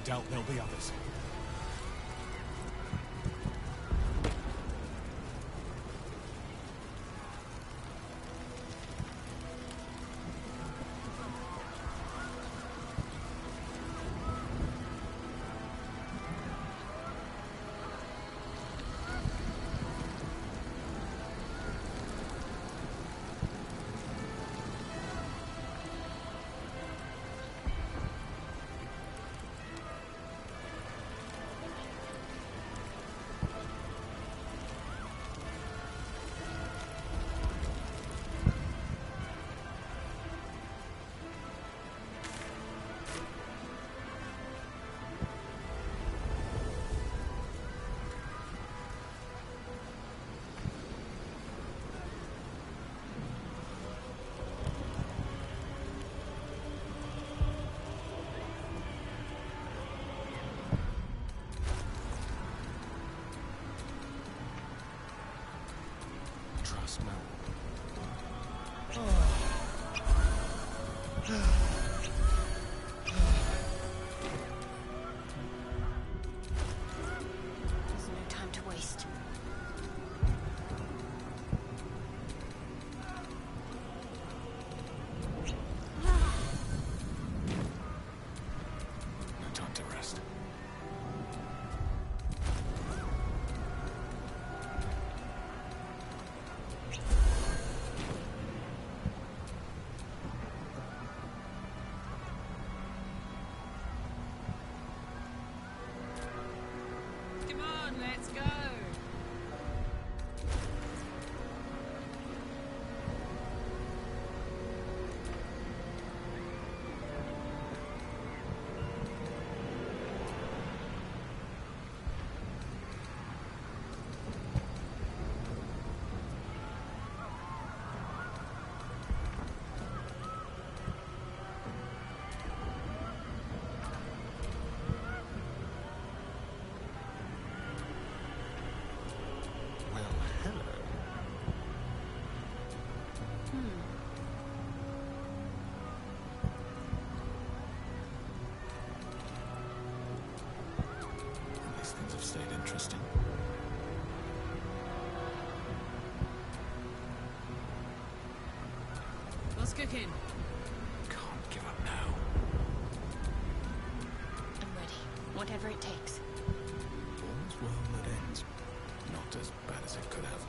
doubt there'll be others. Trust me. There's no time to waste. No time to rest. Come on, let's go. Well, hello. These things have stayed interesting. What's cooking? Can't give up now. I'm ready. Whatever it takes. All's well that ends. Not as bad as it could have.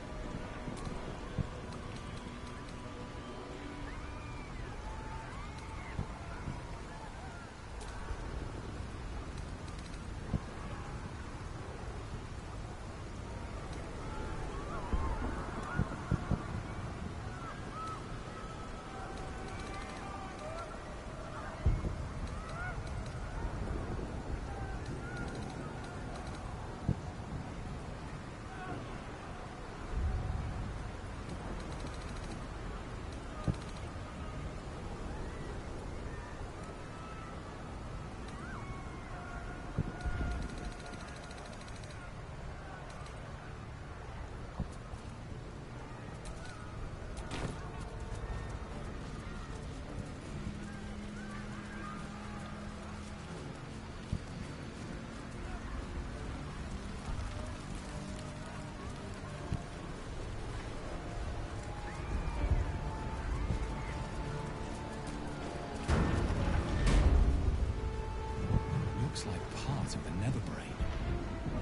Looks like part of the nether brain.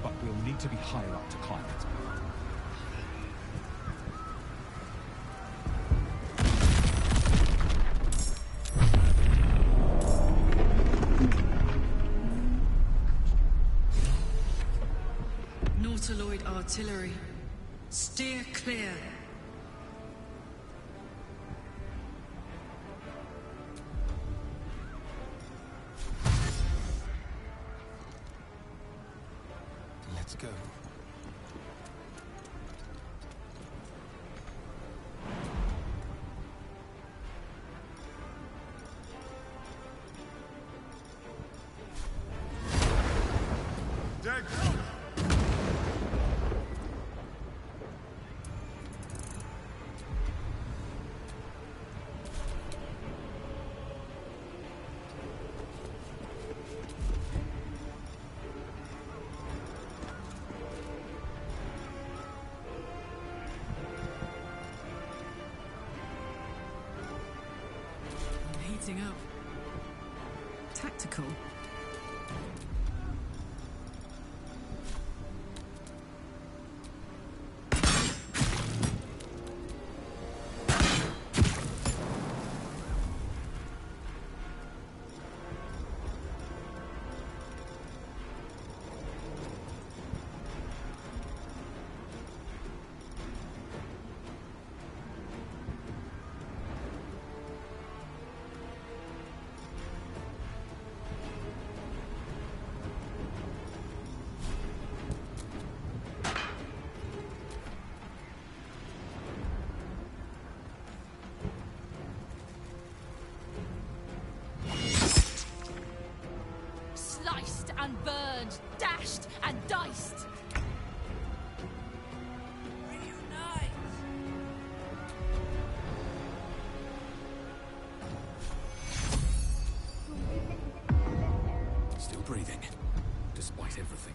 But we'll need to be higher up to climb it. Nautiloid artillery. Steer clear. Let's go. Dead. Suiting up. Tactical. Sliced and burned, dashed and diced. Reunite! Still breathing, despite everything.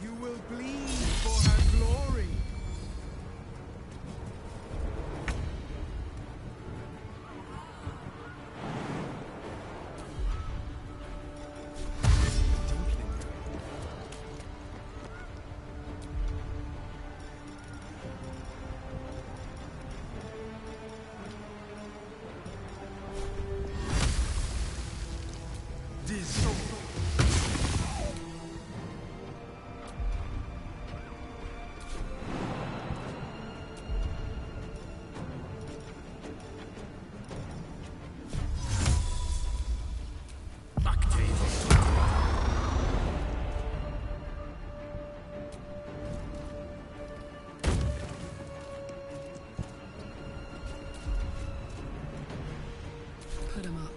You will bleed for her glory. Put him up.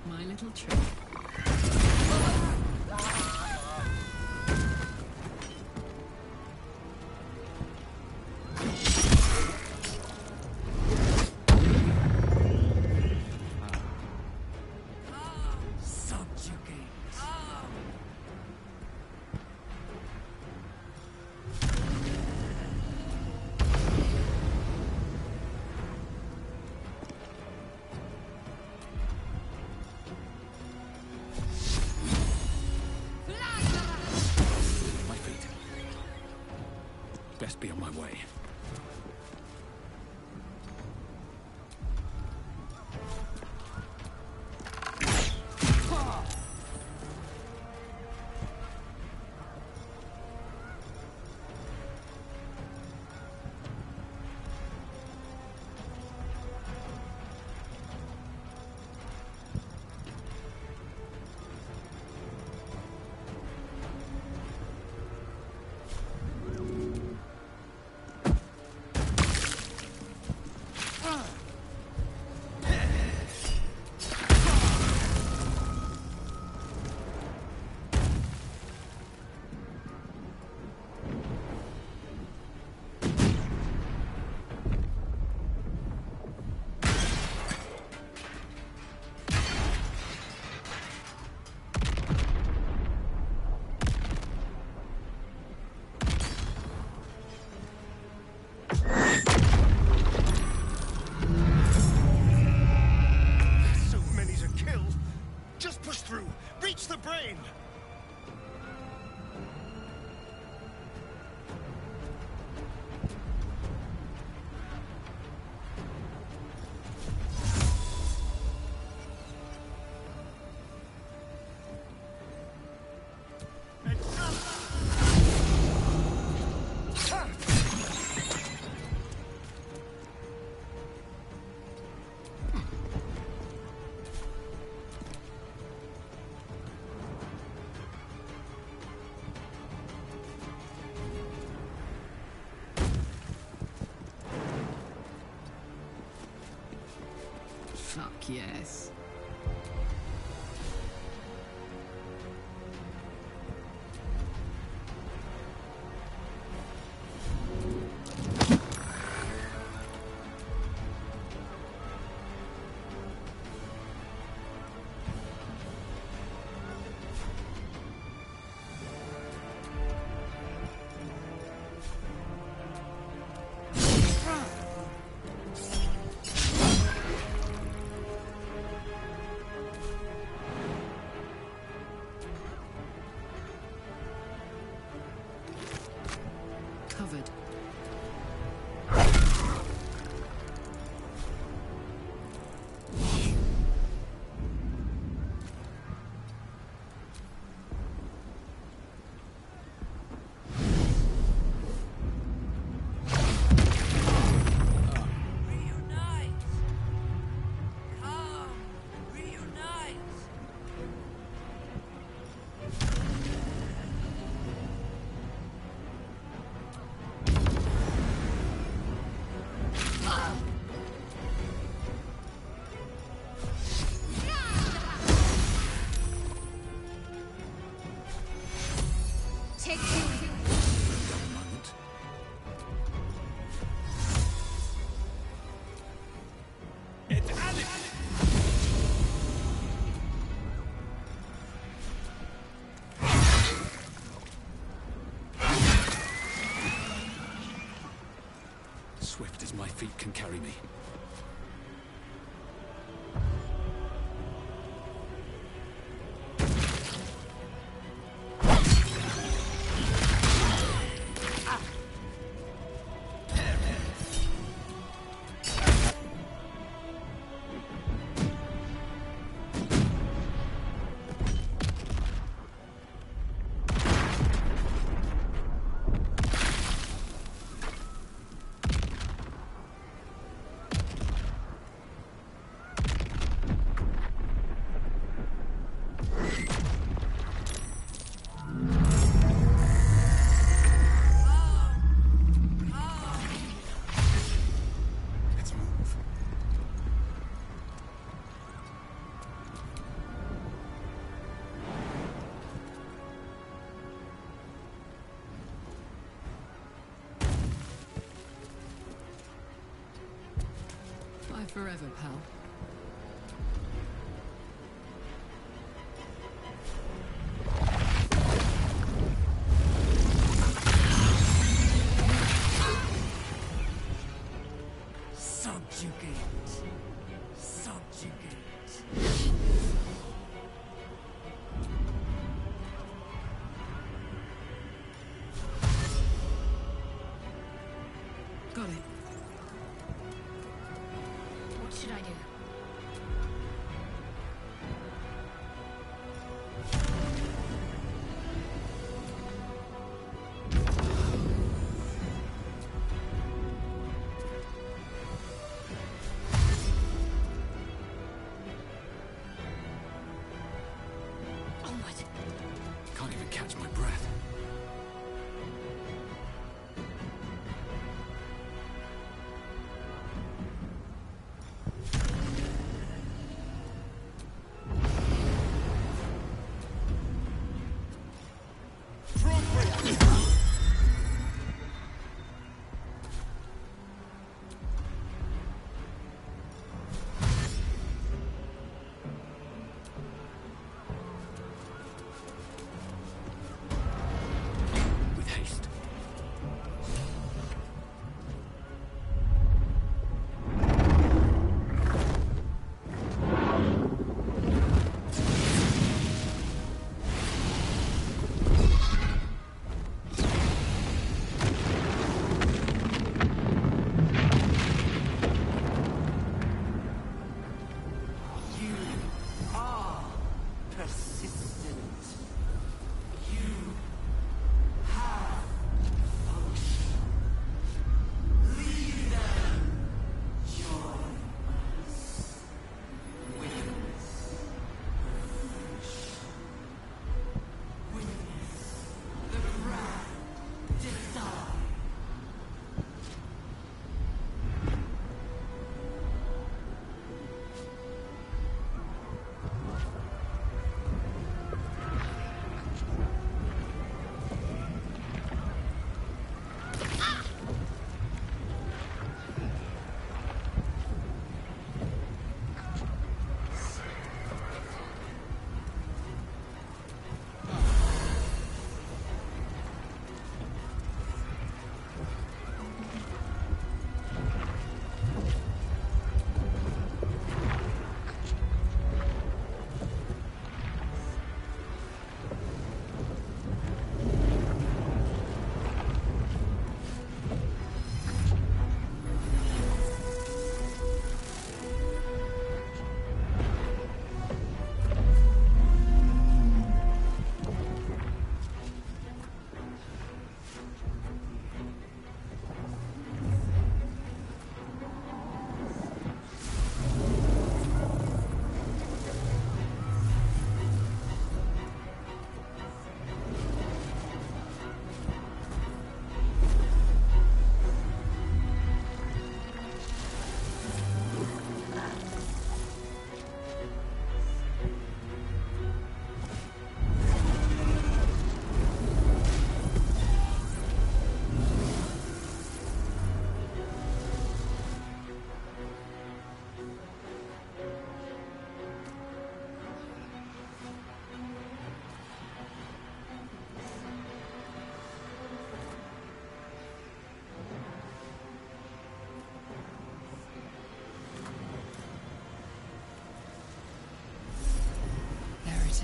My little trick. Subjugate. My feet. Best be on my way. brain! Fuck yes. Covered. Swift as my feet can carry me. Bye forever, pal. Subjugate. Subjugate. Got it. What should I do?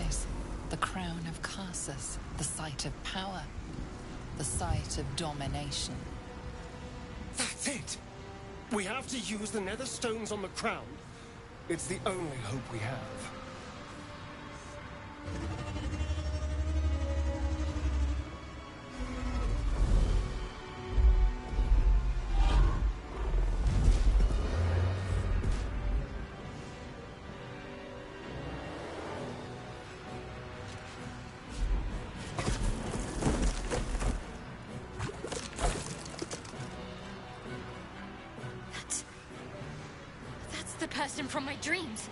is. The crown of Karsus, the site of power, the site of domination. That's it! We have to use the nether stones on the crown. It's the only hope we have. That's the person from my dreams.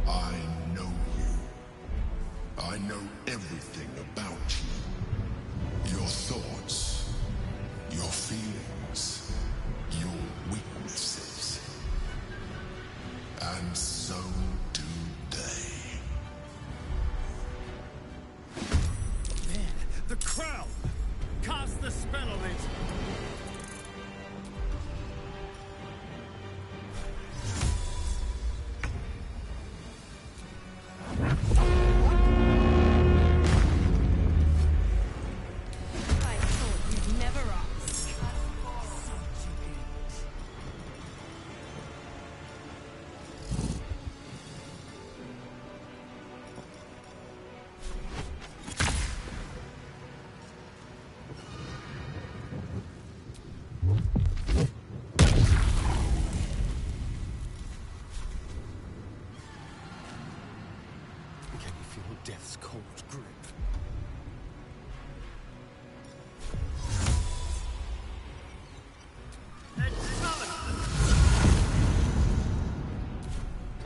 I know you. I know everything about you. Your thoughts, your feelings, your weaknesses. And so do they. The crown! Cast the spell on it! Death's cold grip.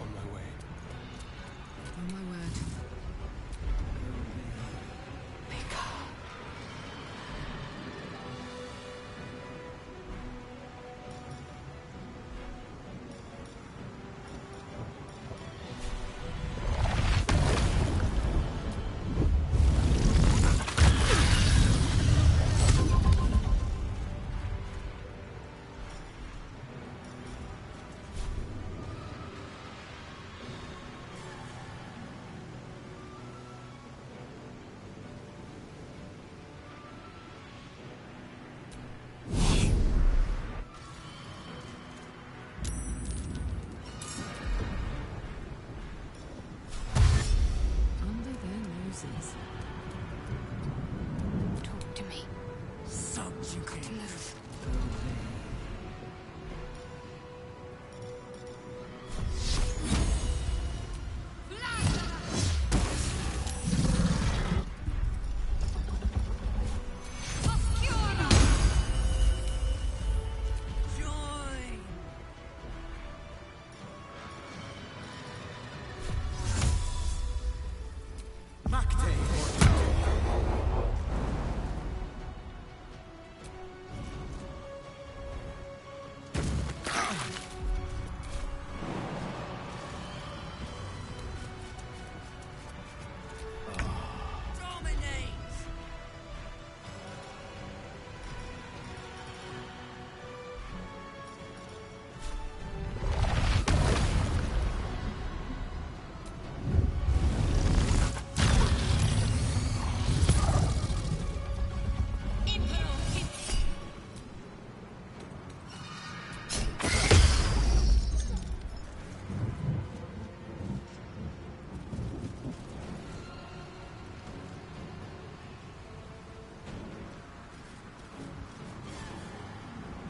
On my way. On my word. Talk to me. Subjugate.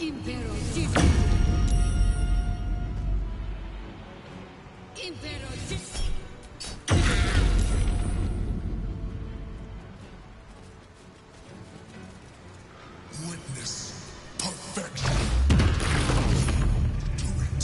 Impero Divi. Impero Divi. Witness perfection. Do it.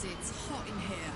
It's hot in here.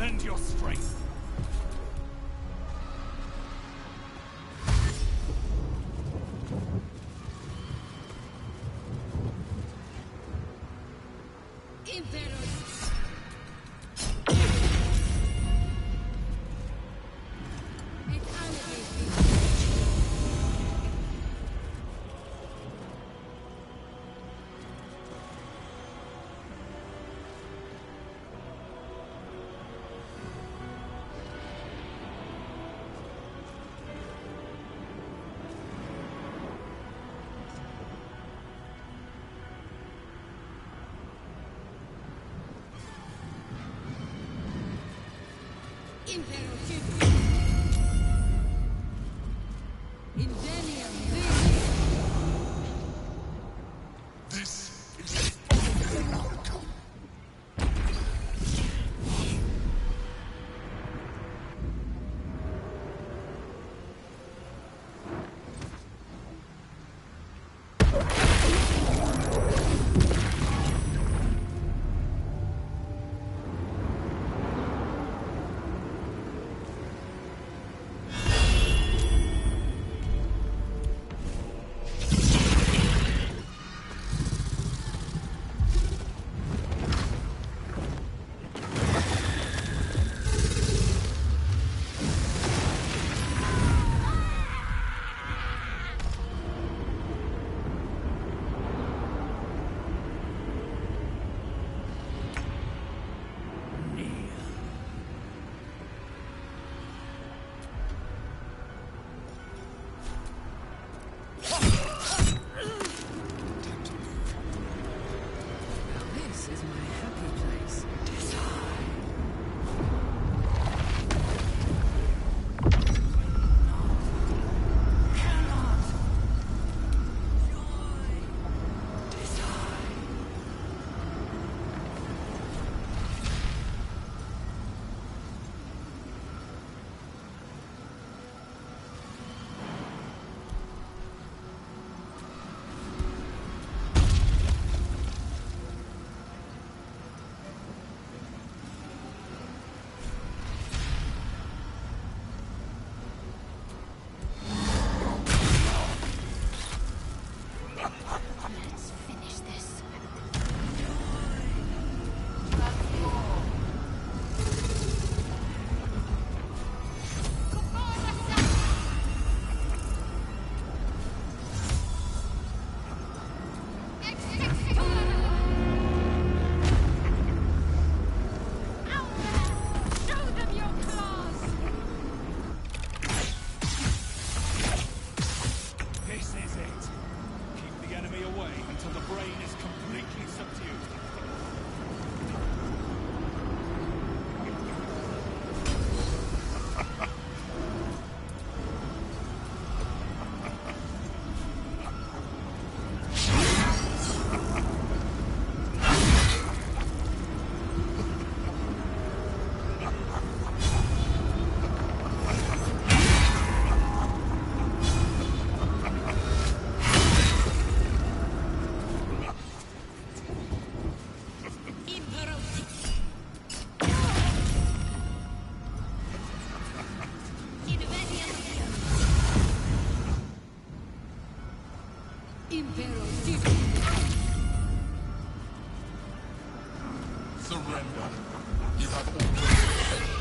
lend your strength. Surrender. You have already failed.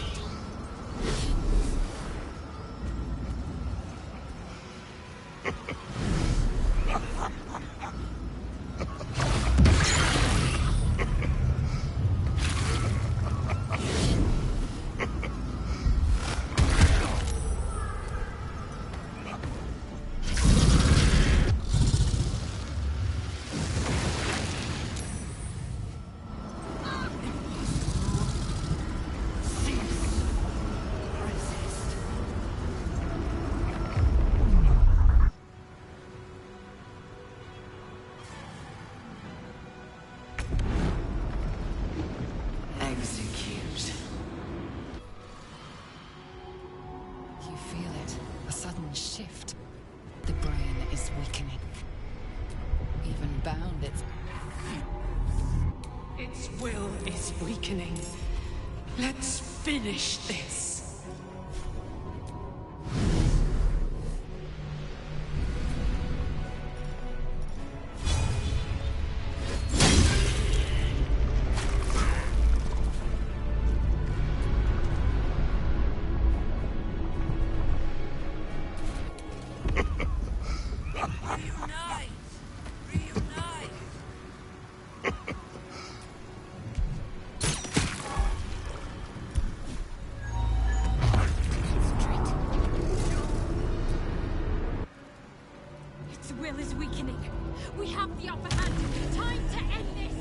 Execute. You feel it. A sudden shift. The brain is weakening. Even bound, Its will is weakening. Let's finish this. Its will is weakening. We have the upper hand. Time to end this!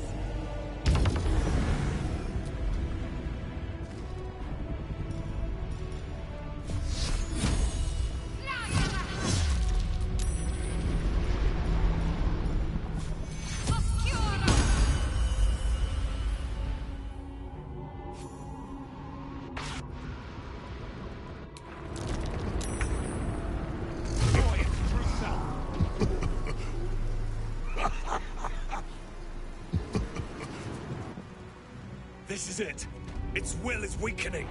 This is it. Its will is weakening.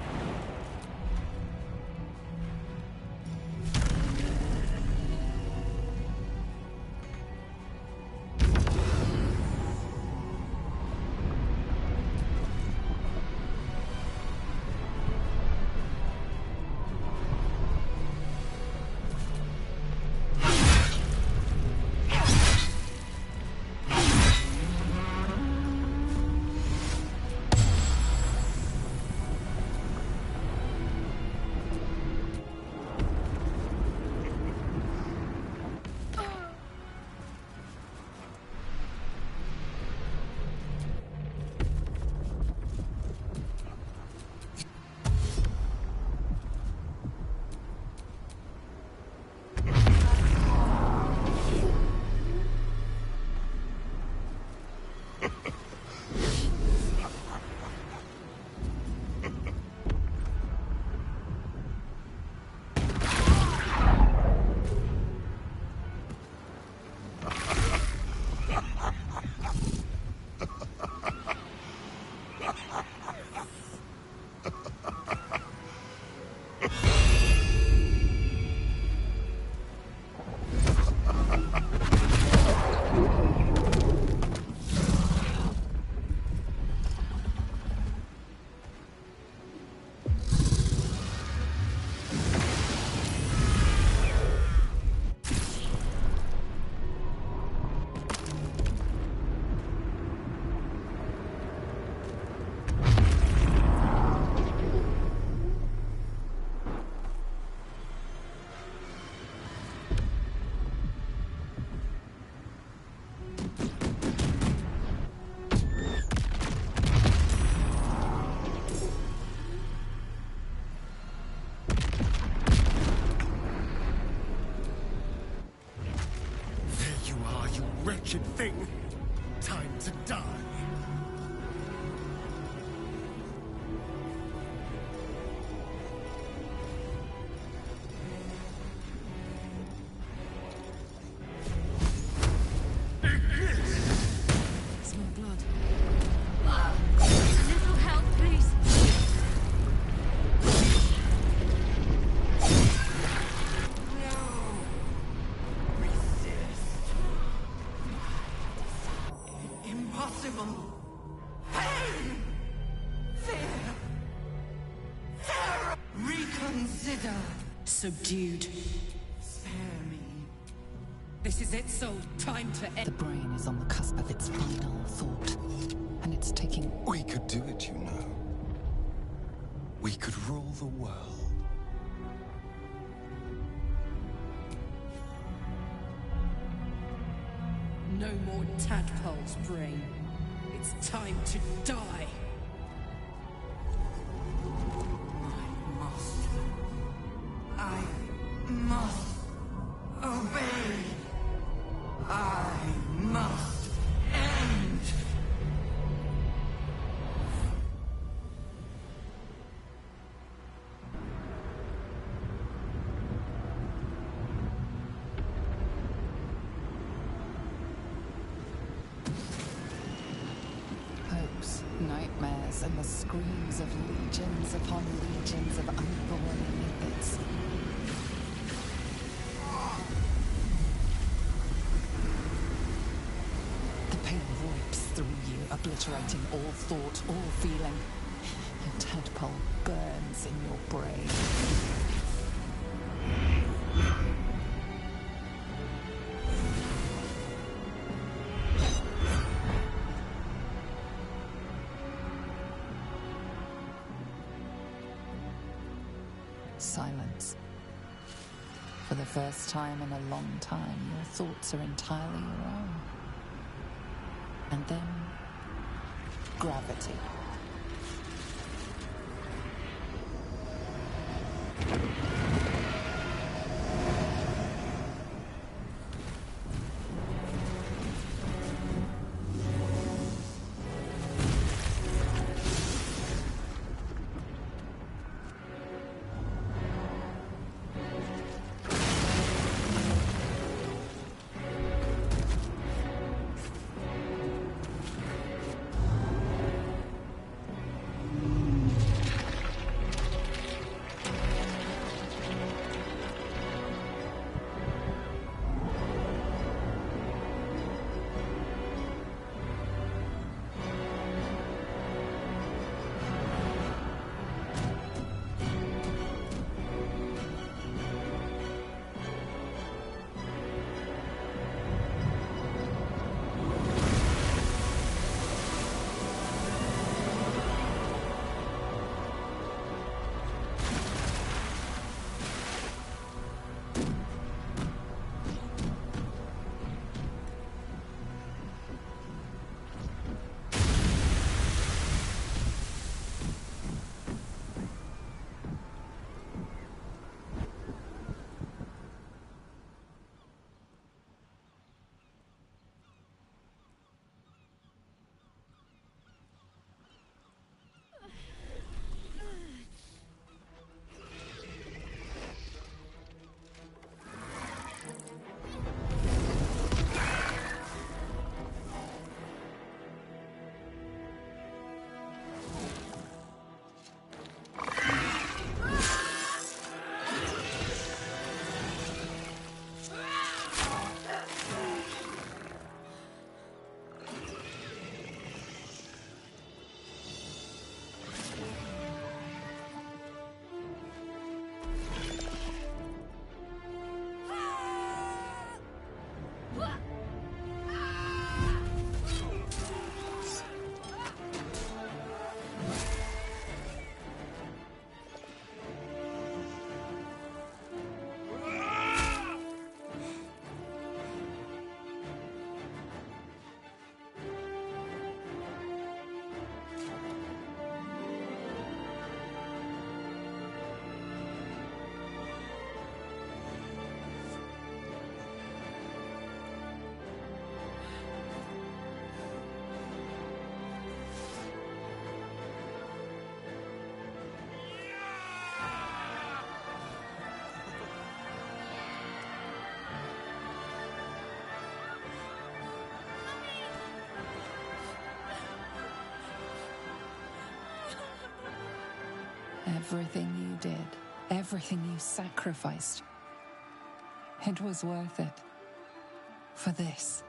Wretched thing! Time to die! Small blood. A little help, please. Impossible. Pain. Fear. Terror. Reconsider. Subdued. Spare me. This is it, soul. Time to The end. brain is on the cusp of its final thought, and it's taking... We could do it, you know. We could rule the world. No more tadpoles, brain. It's time to die. I must obey. I must end. Hopes, nightmares. and the screams of legions upon legions of unborn Lithids. The pain rips through you, obliterating all thought, all feeling. Your tadpole burns in your brain. Silence. For the first time in a long time, your thoughts are entirely your own. And then, gravity. Everything you did, everything you sacrificed, it was worth it. For this.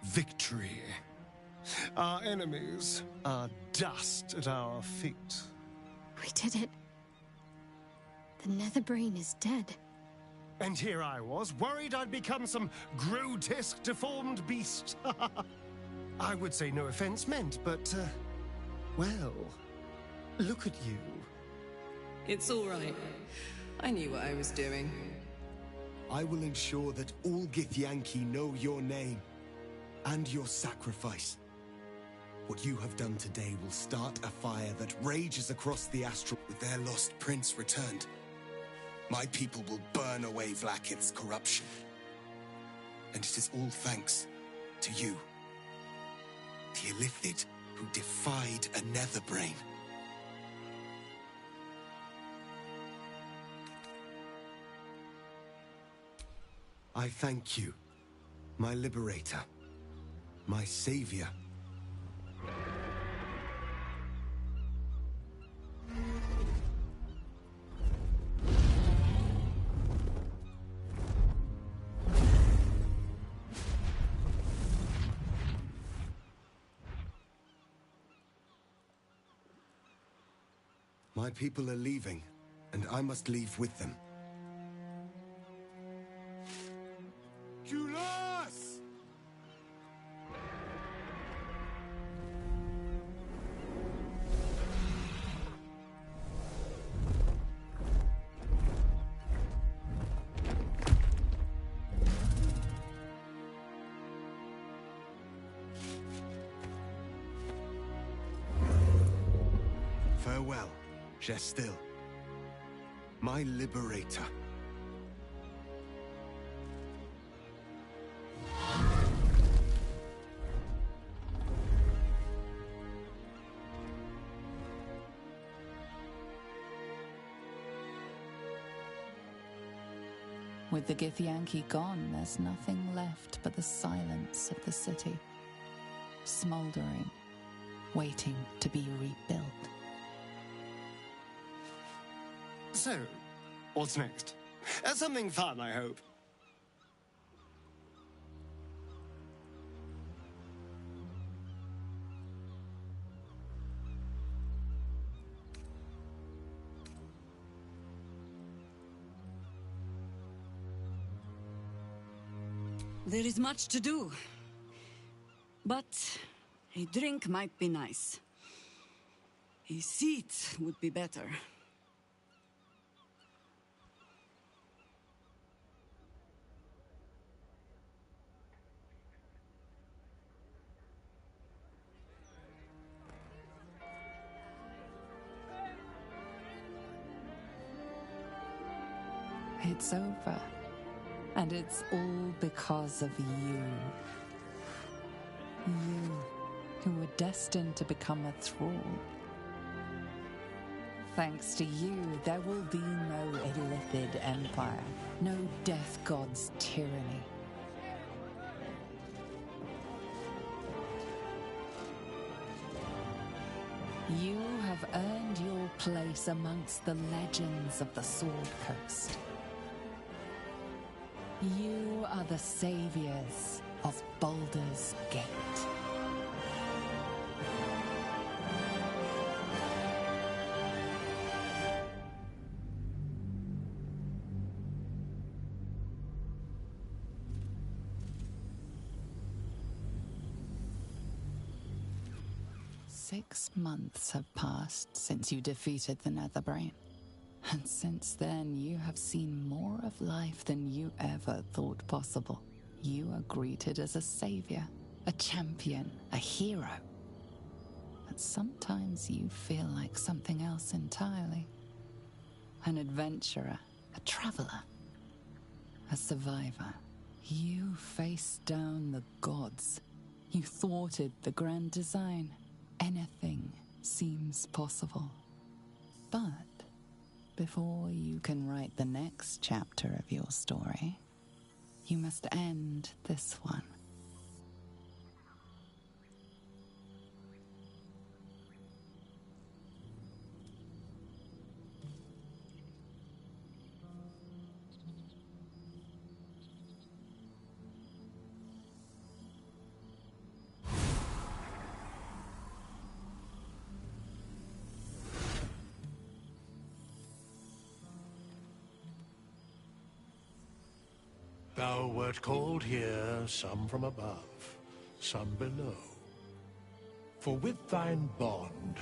Victory. Our enemies are dust at our feet. We did it. The Netherbrain is dead. And here I was, worried I'd become some grotesque, deformed beast. I would say no offense meant, but, well, look at you. It's all right. I knew what I was doing. I will ensure that all Githyanki know your name and your sacrifice. What you have done today will start a fire that rages across the astral. With their lost prince returned, my people will burn away Vlaakith's corruption. And it is all thanks to you. The Illithid who defied a Netherbrain. I thank you, my liberator, my savior. My people are leaving, and I must leave with them. Kulas! Farewell, Gestil, my liberator. With the Githyanki gone, there's nothing left but the silence of the city, smoldering, waiting to be rebuilt. So, what's next? Something fun, I hope. There is much to do. But a drink might be nice. A seat would be better. It's over. And it's all because of you. You, who were destined to become a thrall. Thanks to you, there will be no Illithid empire, no death god's tyranny. You have earned your place amongst the legends of the Sword Coast. You are the saviors of Baldur's Gate. 6 months have passed since you defeated the Netherbrain. And since then, you have seen more of life than you ever thought possible. You are greeted as a savior, a champion, a hero. But sometimes you feel like something else entirely. An adventurer, a traveler, a survivor. You faced down the gods. You thwarted the grand design. Anything seems possible. But before you can write the next chapter of your story, you must end this one. Thou wert called here, some from above, some below. For with thine bond,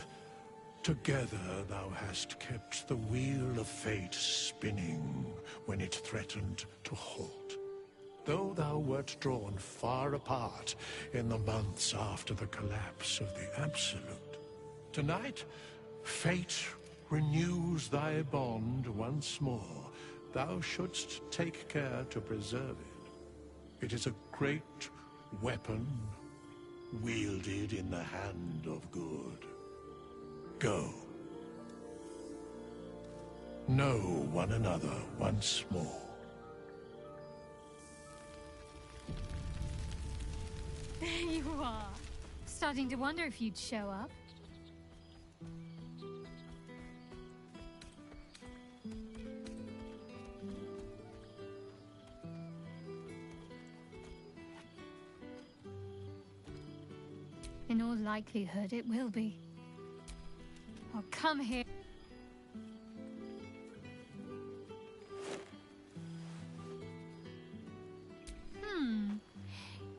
together thou hast kept the wheel of fate spinning when it threatened to halt. though thou wert drawn far apart in the months after the collapse of the Absolute. Tonight, fate renews thy bond once more. Thou shouldst take care to preserve it. It is a great weapon, wielded in the hand of good. Go. Know one another once more. There you are. Starting to wonder if you'd show up. In all likelihood, it will be. Oh, come here.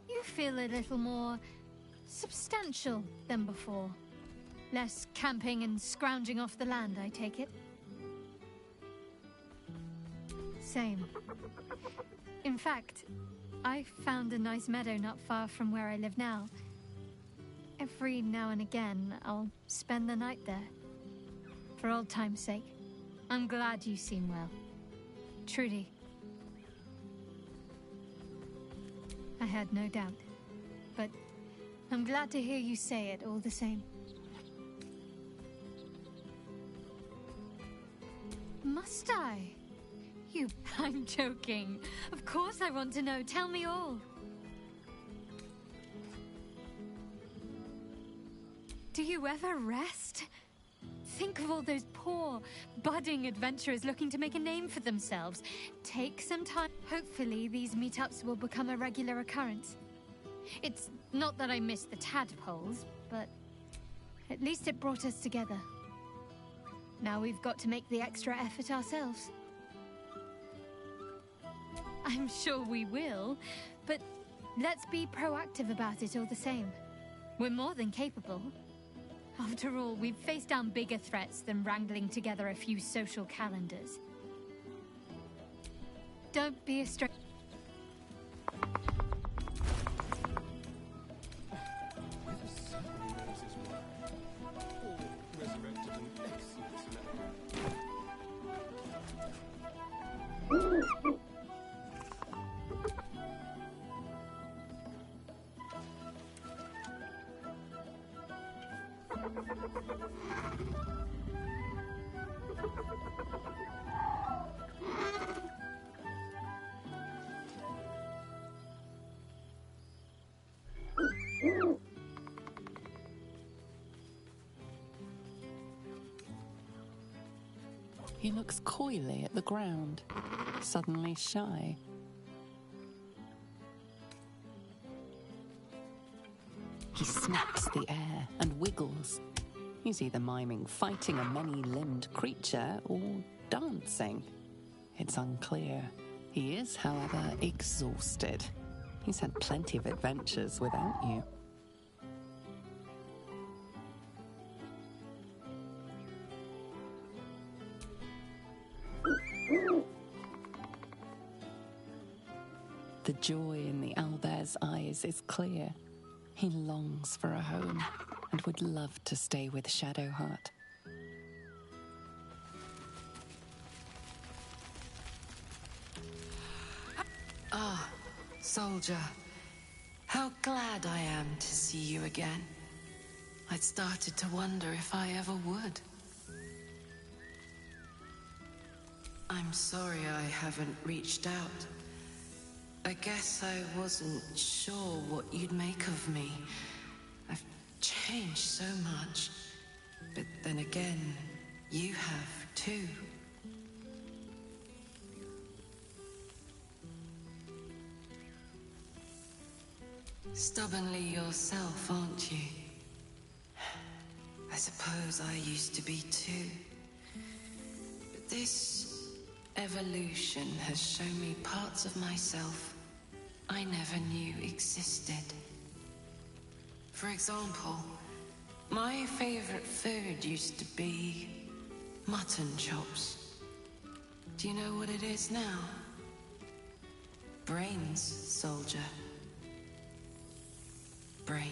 You feel a little more substantial than before. Less camping and scrounging off the land, I take it? Same. In fact, I found a nice meadow not far from where I live now. Every now and again, I'll spend the night there. For old time's sake. I'm glad you seem well. Trudy. I had no doubt. But I'm glad to hear you say it all the same. Must I? I'm joking. Of course I want to know. Tell me all. Do you ever rest? Think of all those poor, budding adventurers looking to make a name for themselves. Take some time. Hopefully these meetups will become a regular occurrence. It's not that I miss the tadpoles, but at least it brought us together. Now we've got to make the extra effort ourselves. I'm sure we will, but let's be proactive about it all the same. We're more than capable. After all, we've faced down bigger threats than wrangling together a few social calendars. Don't be a stranger. He looks coyly at the ground, suddenly shy. He snaps the air and wiggles. He's either miming fighting a many-limbed creature or dancing. It's unclear. He is, however, exhausted. He's had plenty of adventures without you. The joy in the owlbear's eyes is clear. He longs for a home and would love to stay with Shadowheart. Ah, soldier. How glad I am to see you again. I'd started to wonder if I ever would. I'm sorry I haven't reached out. I guess I wasn't sure what you'd make of me. I've changed so much. But then again, you have too. Stubbornly yourself, aren't you? I suppose I used to be too. But this evolution has shown me parts of myself I never knew existed. For example, my favorite food used to be mutton chops. Do you know what it is now? Brains, soldier. Brains.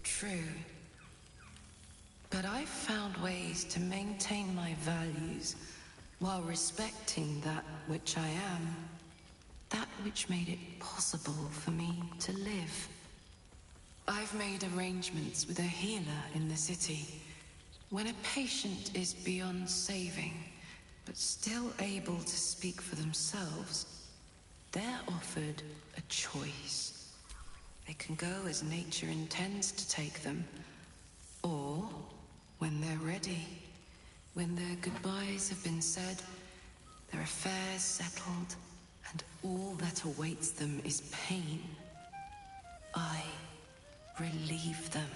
True. But I've found ways to maintain my values while respecting that which I am. That which made it possible for me to live. I've made arrangements with a healer in the city. When a patient is beyond saving, but still able to speak for themselves, they're offered a choice. They can go as nature intends to take them, or when they're ready, when their goodbyes have been said, their affairs settled, and all that awaits them is pain, I relieve them.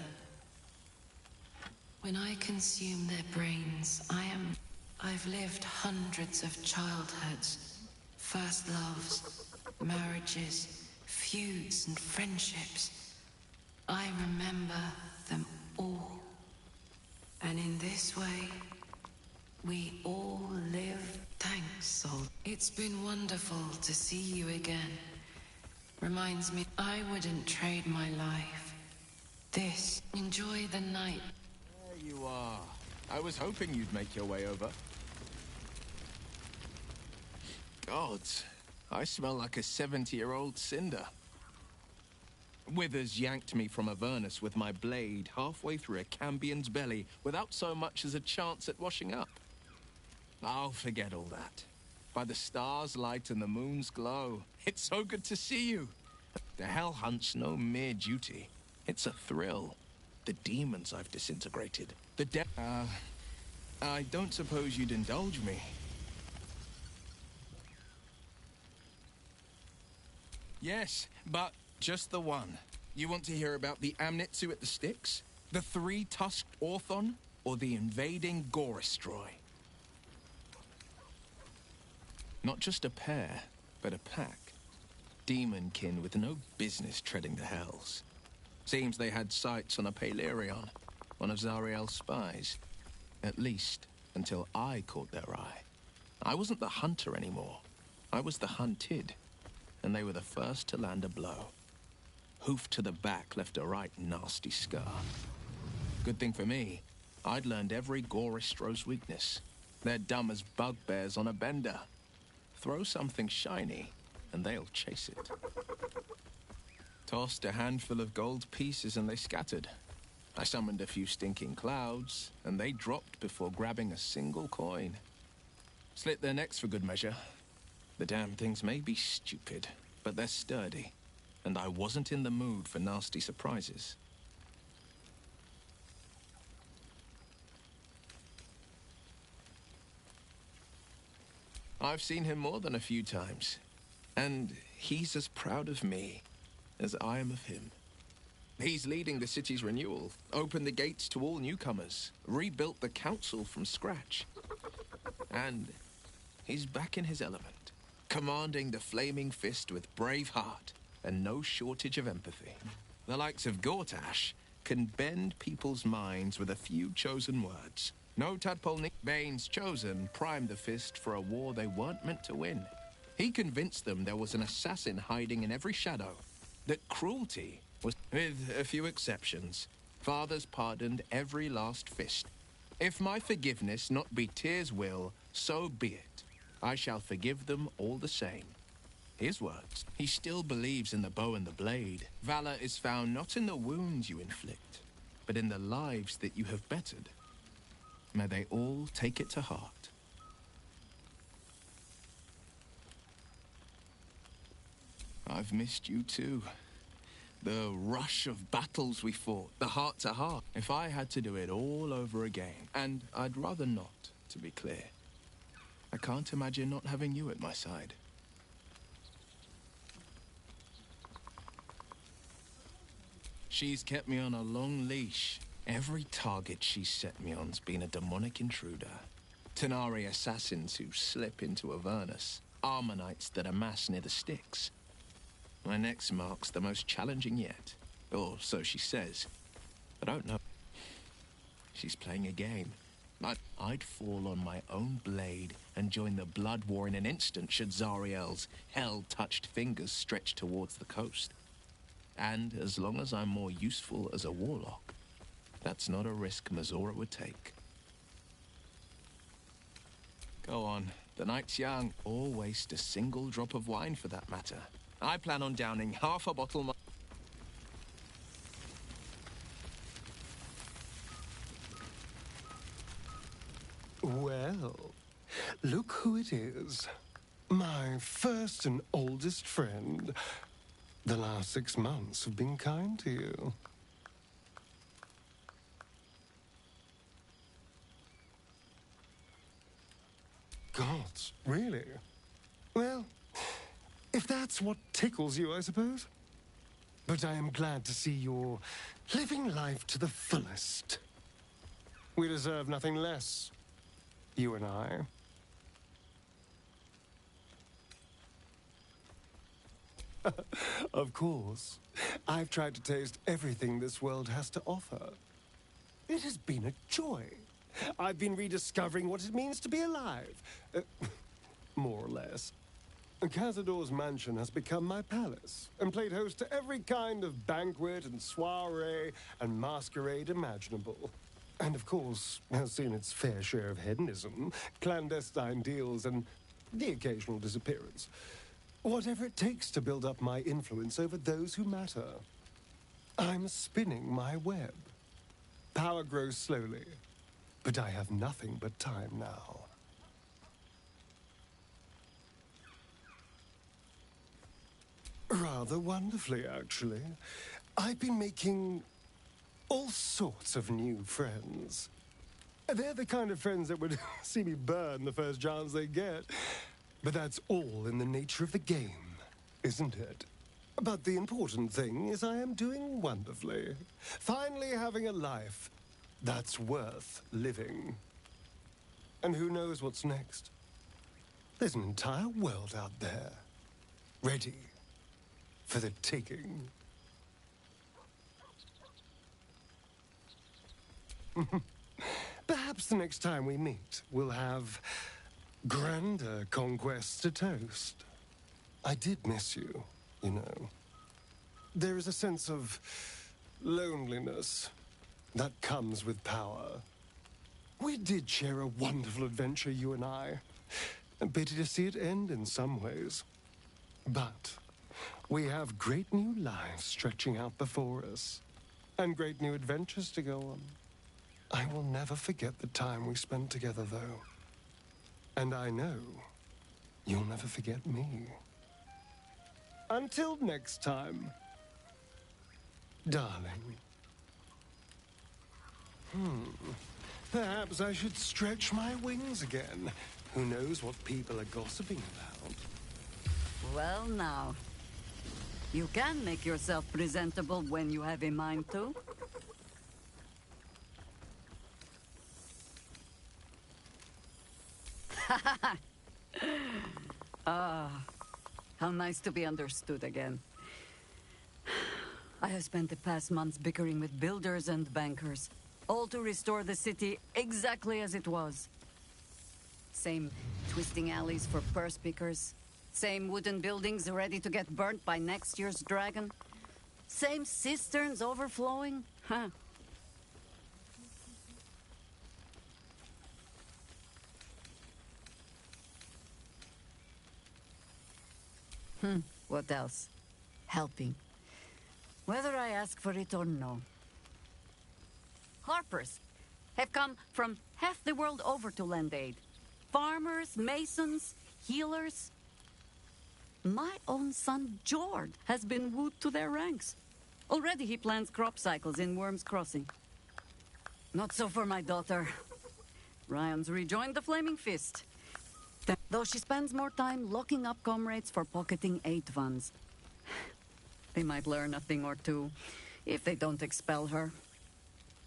When I consume their brains, I've lived hundreds of childhoods, first loves, marriages, feuds, and friendships. I remember them all. And in this way, we all live. Thanks, soul. It's been wonderful to see you again. Reminds me, I wouldn't trade my life. This. Enjoy the night. There you are. I was hoping you'd make your way over. Gods, I smell like a 70-year-old cinder. Withers yanked me from Avernus with my blade halfway through a Cambion's belly without so much as a chance at washing up. I'll forget all that. By the stars' light and the moon's glow, it's so good to see you. The Hell Hunt's no mere duty. It's a thrill. The demons I've disintegrated. I don't suppose you'd indulge me. Yes, but just the one. You want to hear about the Amnitsu at the Styx? The three-tusked Orthon? Or the invading Gorestroi? Not just a pair, but a pack. Demonkin with no business treading the hells. Seems they had sights on a Palerion, one of Zariel's spies. At least, until I caught their eye. I wasn't the hunter anymore. I was the hunted. And they were the first to land a blow. Hoof to the back left a right nasty scar. Good thing for me, I'd learned every Gorestro's weakness. They're dumb as bugbears on a bender. Throw something shiny, and they'll chase it. Tossed a handful of gold pieces and they scattered. I summoned a few stinking clouds, and they dropped before grabbing a single coin. Slit their necks for good measure. The damn things may be stupid, but they're sturdy, and I wasn't in the mood for nasty surprises. I've seen him more than a few times, and he's as proud of me as I am of him. He's leading the city's renewal, opened the gates to all newcomers, rebuilt the council from scratch. And he's back in his element. Commanding the Flaming Fist with brave heart and no shortage of empathy. The likes of Gortash can bend people's minds with a few chosen words. No tadpole Bane's chosen primed the Fist for a war they weren't meant to win. He convinced them there was an assassin hiding in every shadow, that cruelty was, with a few exceptions. Fathers pardoned every last fist. If my forgiveness not be Tyr's will, so be it. I shall forgive them all the same. His words. He still believes in the bow and the blade. Valor is found not in the wounds you inflict, but in the lives that you have bettered. May they all take it to heart. I've missed you too. The rush of battles we fought, the heart-to-heart. If I had to do it all over again, and I'd rather not, to be clear. I can't imagine not having you at my side. She's kept me on a long leash. Every target she's set me on's been a demonic intruder. Tenari assassins who slip into Avernus. Armonites that amass near the Styx. My next mark's the most challenging yet. Or so she says. I don't know. She's playing a game. I'd fall on my own blade and join the blood war in an instant should Zariel's hell-touched fingers stretch towards the coast. And as long as I'm more useful as a warlock, that's not a risk Mazora would take. Go on, the night's young. Or waste a single drop of wine for that matter. I plan on downing half a bottle. Well, look who it is. My first and oldest friend. The last 6 months have been kind to you. Gods, really? Well, if that's what tickles you, I suppose. But I am glad to see you're living life to the fullest. We deserve nothing less, you and I. Of course. I've tried to taste everything this world has to offer. It has been a joy. I've been rediscovering what it means to be alive. More or less. Cazador's mansion has become my palace, and played host to every kind of banquet and soiree and masquerade imaginable. And of course, has seen its fair share of hedonism, clandestine deals, and the occasional disappearance. Whatever it takes to build up my influence over those who matter. I'm spinning my web. Power grows slowly, but I have nothing but time now. Rather wonderfully, actually. I've been making all sorts of new friends. They're the kind of friends that would see me burn the first chance they get. But that's all in the nature of the game, isn't it? But the important thing is I am doing wonderfully. Finally having a life that's worth living. And who knows what's next? There's an entire world out there, ready for the taking. Perhaps the next time we meet, we'll have grander conquests to toast. I did miss you, you know. There is a sense of loneliness that comes with power. We did share a wonderful adventure, you and I. A pity to see it end in some ways. But we have great new lives stretching out before us, and great new adventures to go on. I will never forget the time we spent together, though. And I know you'll never forget me. Until next time, darling. Perhaps I should stretch my wings again. Who knows what people are gossiping about? Well, now. You can make yourself presentable when you have a mind to. How nice to be understood again. I have spent the past months bickering with builders and bankers, all to restore the city exactly as it was. Same twisting alleys for purse pickers, same wooden buildings ready to get burnt by next year's dragon, same cisterns overflowing, huh? What else? Helping. Whether I ask for it or no. Harpers have come from half the world over to lend aid. Farmers, masons, healers. My own son, Jord, has been wooed to their ranks. Already he plans crop cycles in Worm's Crossing. Not so for my daughter. Ryan's rejoined the Flaming Fist. Though she spends more time locking up comrades for pocketing aid funds. They might learn a thing or two, if they don't expel her.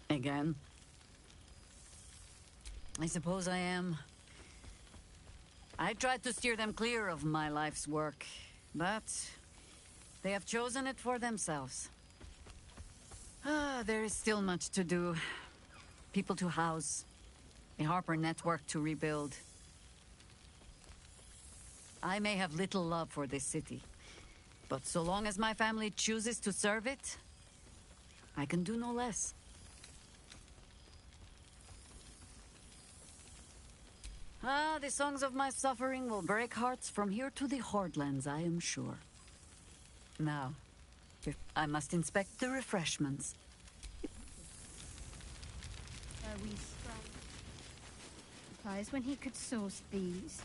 Again. I suppose I am. I tried to steer them clear of my life's work, but they have chosen it for themselves. There is still much to do. People to house. a Harper network to rebuild. I may have little love for this city, but so long as my family chooses to serve it, I can do no less. Ah, the songs of my suffering will break hearts from here to the Hordlands, I am sure. Now, I must inspect the refreshments. We surprised when he could source these.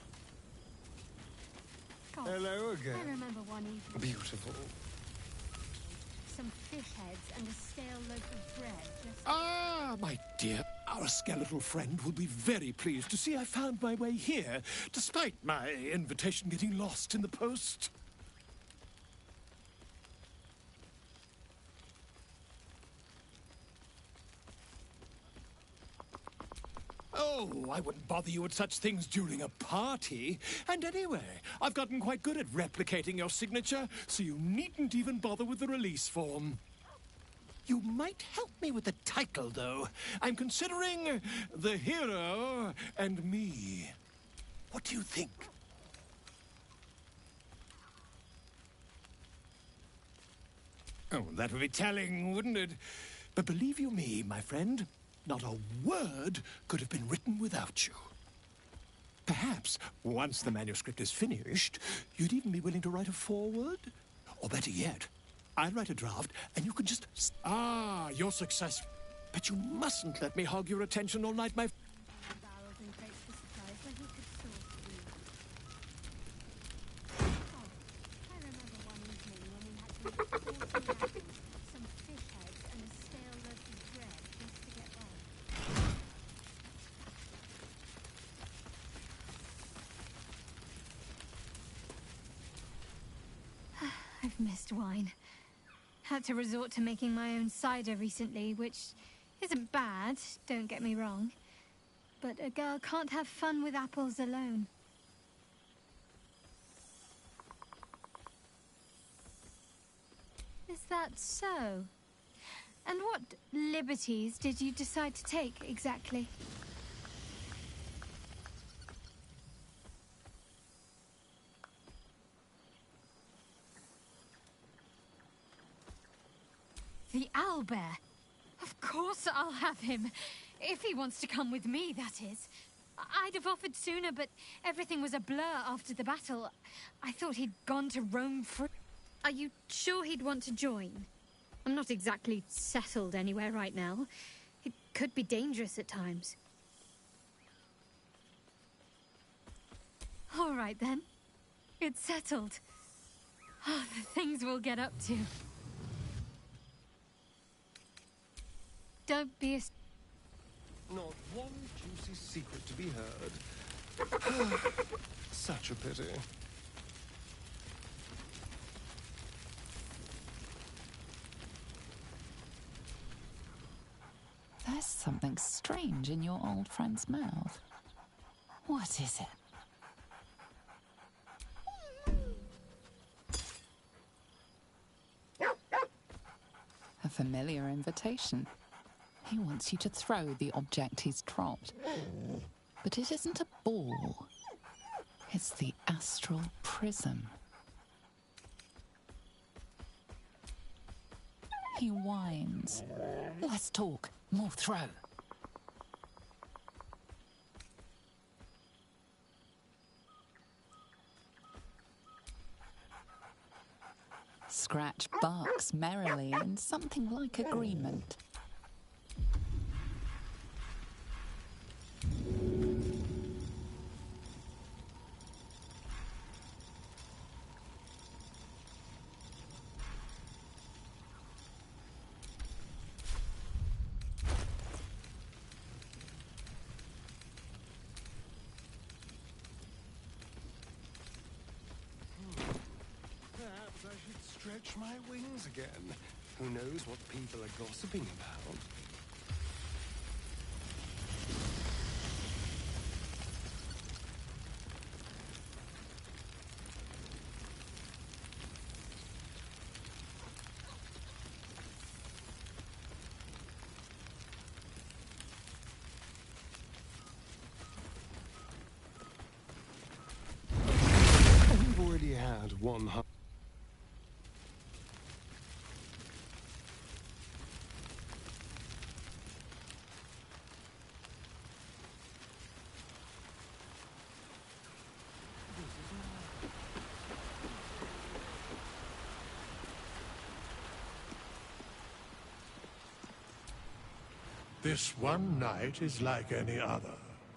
God, Hello again. I remember one evening. Beautiful. Some fish heads and a stale loaf of bread. Ah, my dear. Our skeletal friend will be very pleased to see I found my way here, despite my invitation getting lost in the post. Oh, I wouldn't bother you with such things during a party. And anyway, I've gotten quite good at replicating your signature, so you needn't even bother with the release form. You might help me with the title, though. I'm considering The Hero and Me. What do you think? Oh, that would be telling, wouldn't it? But believe you me, my friend, not a word could have been written without you. Perhaps, once the manuscript is finished, you'd even be willing to write a foreword? Or better yet, I'll write a draft, and you can just... Ah, you're successful. But you mustn't let me hog your attention all night, my... I've missed wine. Had to resort to making my own cider recently, which isn't bad, don't get me wrong. But a girl can't have fun with apples alone. Is that so? And what liberties did you decide to take, exactly? The owlbear? Of course I'll have him. If he wants to come with me, that is. I'd have offered sooner, but everything was a blur after the battle. I thought he'd gone to roam free. Are you sure he'd want to join? I'm not exactly settled anywhere right now. It could be dangerous at times. All right, then. It's settled. Oh, the things we'll get up to. Don't be a... Not one juicy secret to be heard. Such a pity. There's something strange in your old friend's mouth. What is it? A familiar invitation. He wants you to throw the object he's dropped. But it isn't a ball. It's the astral prism. He whines. Less talk, more throw. Scratch barks merrily in something like agreement. Perhaps I should stretch my wings again. Who knows what people are gossiping about? 100. This one night is like any other,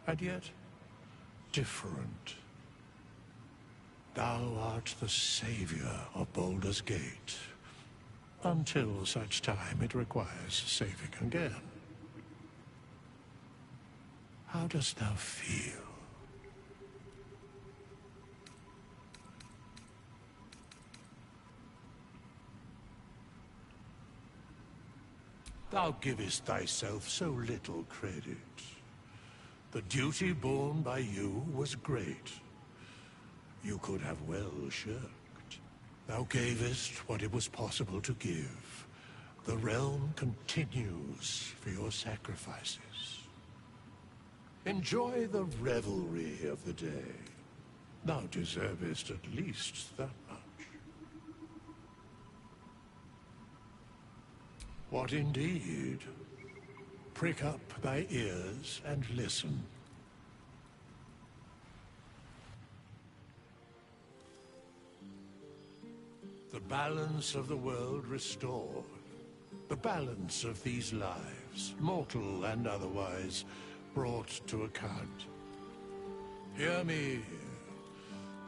and yet different. Thou art the savior of Baldur's Gate, until such time it requires saving again. How dost thou feel? Thou givest thyself so little credit. The duty borne by you was great. You could have well shirked. Thou gavest what it was possible to give. The realm continues for your sacrifices. Enjoy the revelry of the day. Thou deservest at least that much. What indeed? Prick up thy ears and listen. The balance of the world restored. The balance of these lives, mortal and otherwise, brought to account. Hear me,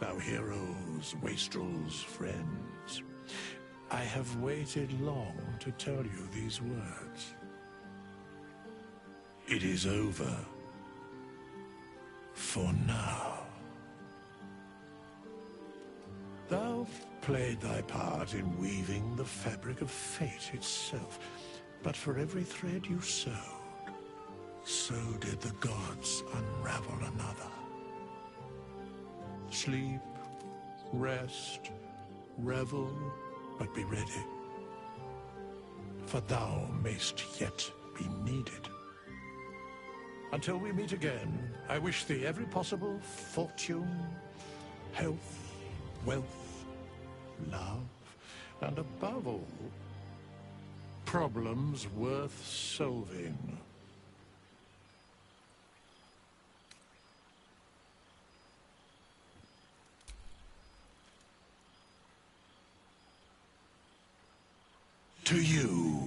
thou heroes, wastrels, friends. I have waited long to tell you these words. It is over. For now. Thou played thy part in weaving the fabric of fate itself, but for every thread you sewed, so did the gods unravel another. Sleep, rest, revel, but be ready, for thou mayst yet be needed. Until we meet again, I wish thee every possible fortune, health, wealth, love, and above all, problems worth solving. To you.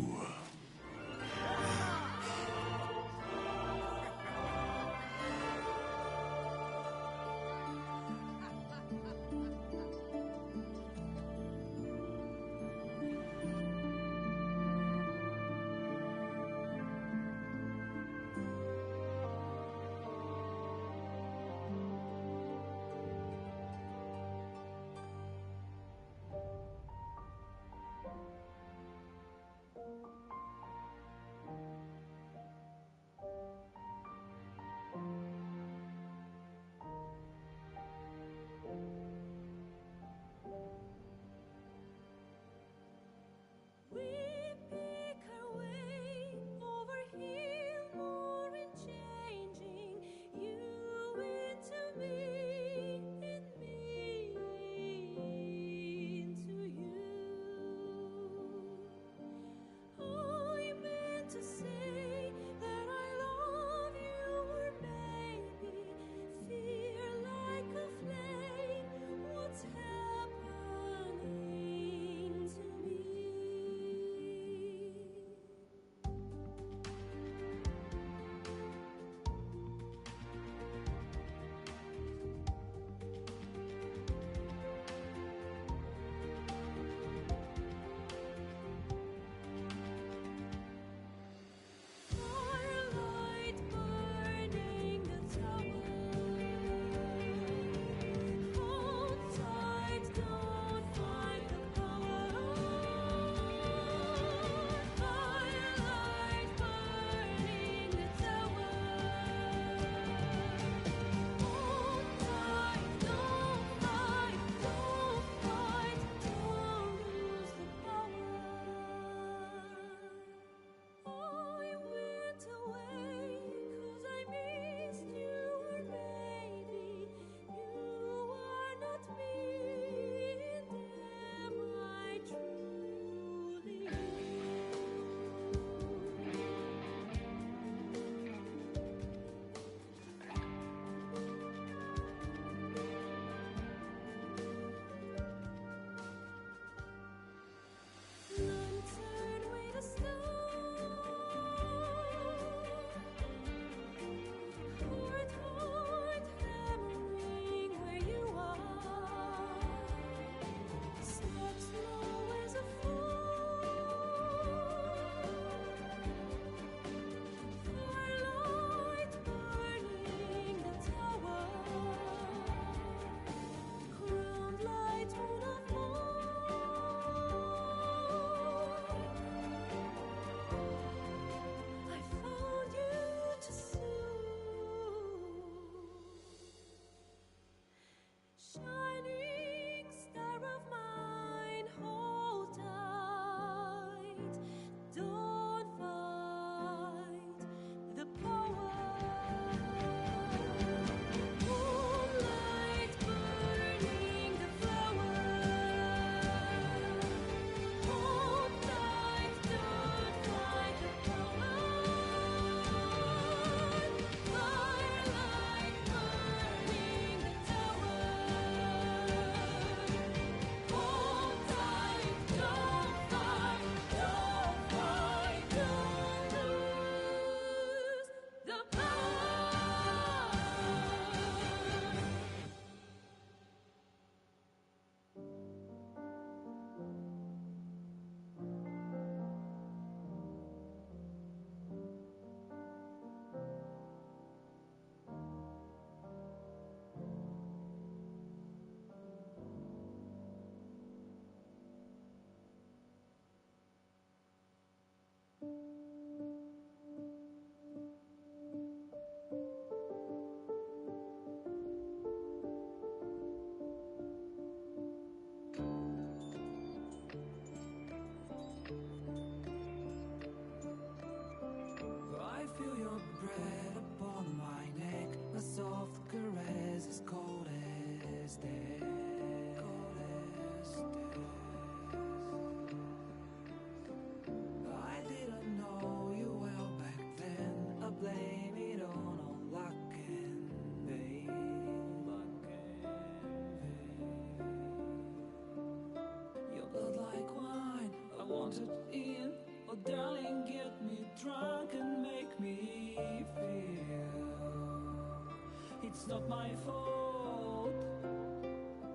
It's not my fault.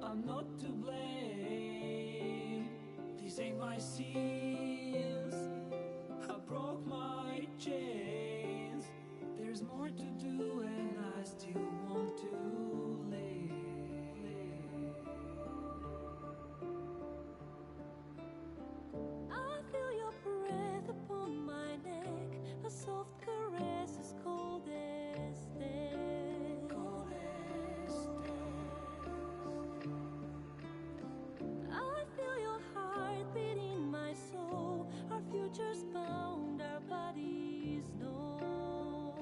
I'm not to blame. These ain't my sins. I broke my chains. There's more to do and I still want to live. I feel your breath upon my neck, a soft caress as cold as death. Cold as death. I feel your heart beat in my soul, our futures bound, our bodies know.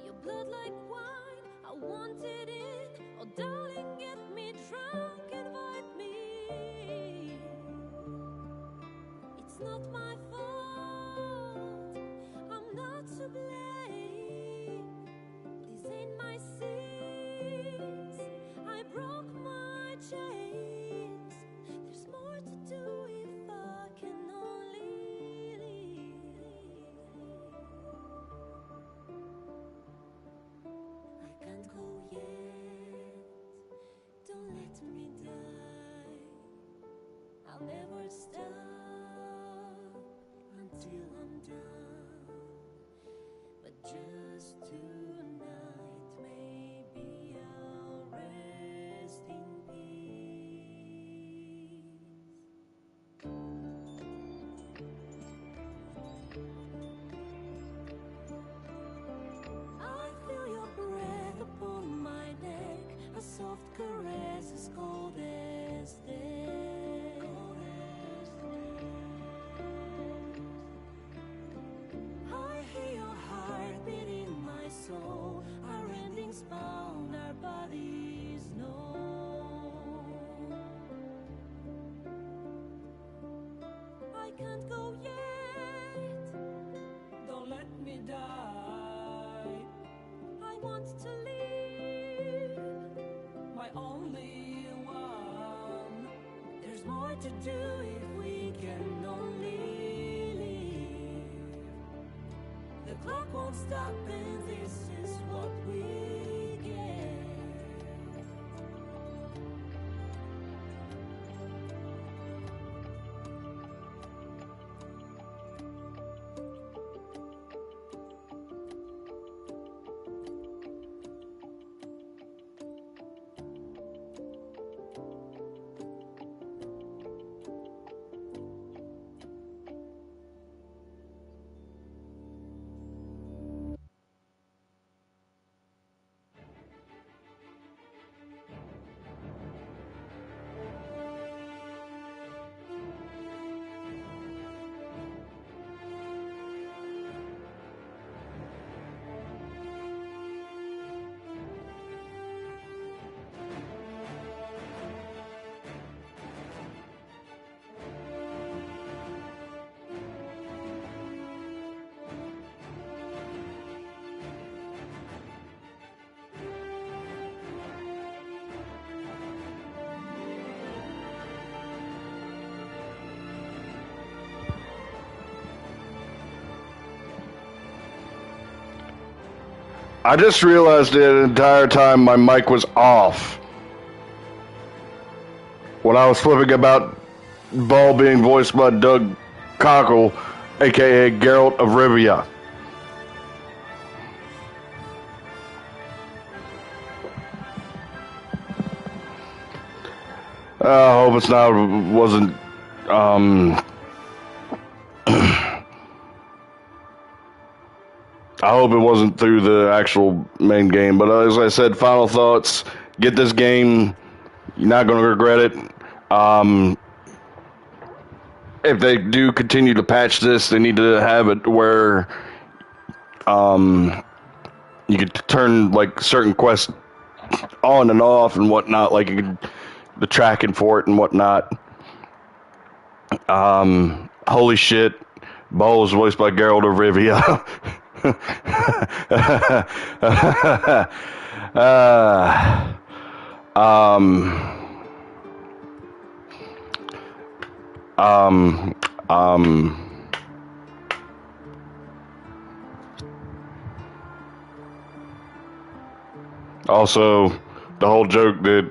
Your blood like wine, I wanted it. Oh darling, get me drunk, invite me. It's not my fault, I'm not to blame. These ain't my sins, I broke my chains. There's more to do if I can only leave. I can't go yet, don't let me die. I'll never stop until I'm done. But just tonight, maybe I'll rest in peace. I feel your breath upon my neck, a soft caress as cold as death. I hear your heart beat in my soul, our endings bound, our bodies know. I can't go yet, Don't let me die. I want to live, My only one. There's more to do if we can only leave. The clock won't stop and this is what we get. I just realized the entire time my mic was off when I was flipping about Ball being voiced by Doug Cockle, aka Geralt of Rivia. I hope it's not wasn't I hope it wasn't through the actual main game, but as I said, final thoughts, get this game, you're not going to regret it. If they do continue to patch this, they need to have it where you could turn like certain quests on and off and whatnot, like the tracking for it and whatnot. Holy shit, Bo was voiced by Geralt of Rivia. Also, the whole joke that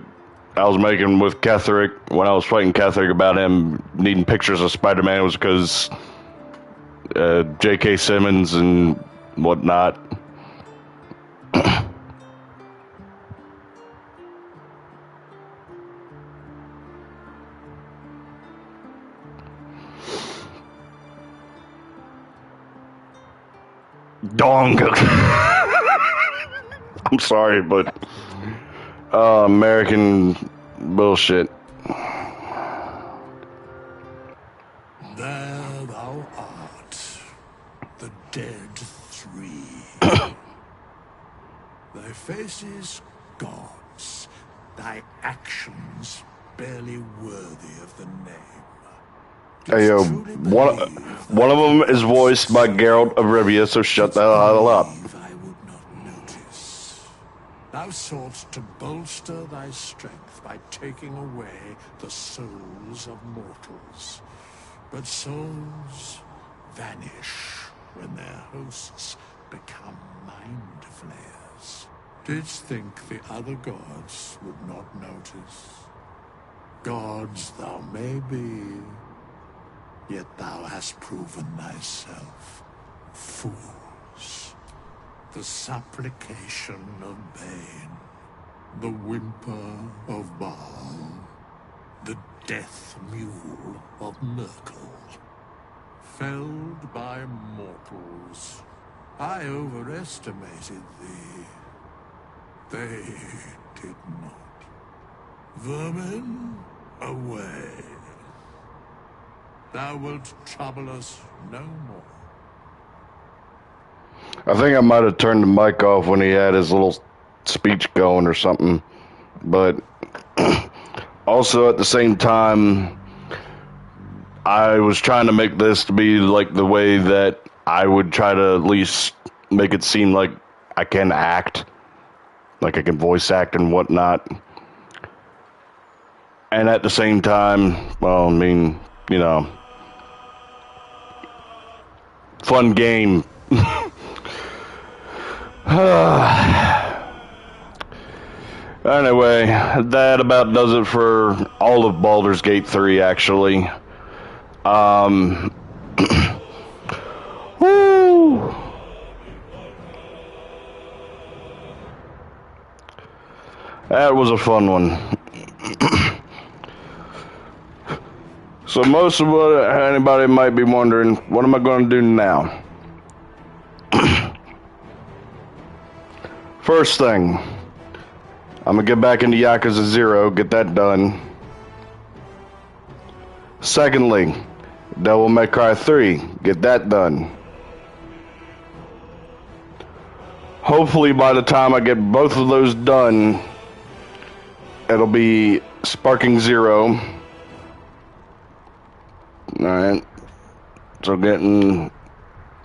I was making with Ketherick when I was fighting Ketherick about him needing pictures of Spider-Man was because J.K. Simmons and whatnot. Dong. I'm sorry, but American bullshit. There thou art, the dead three. Thy faces gods, thy actions barely worthy of the name. Hey yo, one of them is voiced by Geralt of Rivia, so shut the hell up. Thou sought to bolster thy strength by taking away the souls of mortals. But souls vanish when their hosts become mind flayers. Didst think the other gods would not notice? Gods thou may be, yet thou hast proven thyself fools. The supplication of Bane, the whimper of Baal, the death mule of Merkel. Felled by mortals, I overestimated thee. They did not. Vermin, away. Thou wilt trouble us no more. I think I might have turned the mic off when he had his little speech going or something. But also at the same time, I was trying to make this to be like the way that I would try to at least make it seem like I can act. Like I can voice act and whatnot. And at the same time, well, I mean, you know, fun game. Anyway, that about does it for all of Baldur's Gate 3, actually. Woo! That was a fun one. So most of what anybody might be wondering, what am I going to do now? First thing, I'm going to get back into Yakuza 0, get that done. Secondly, Devil May Cry 3, get that done. Hopefully by the time I get both of those done, it'll be Sparking Zero. Alright.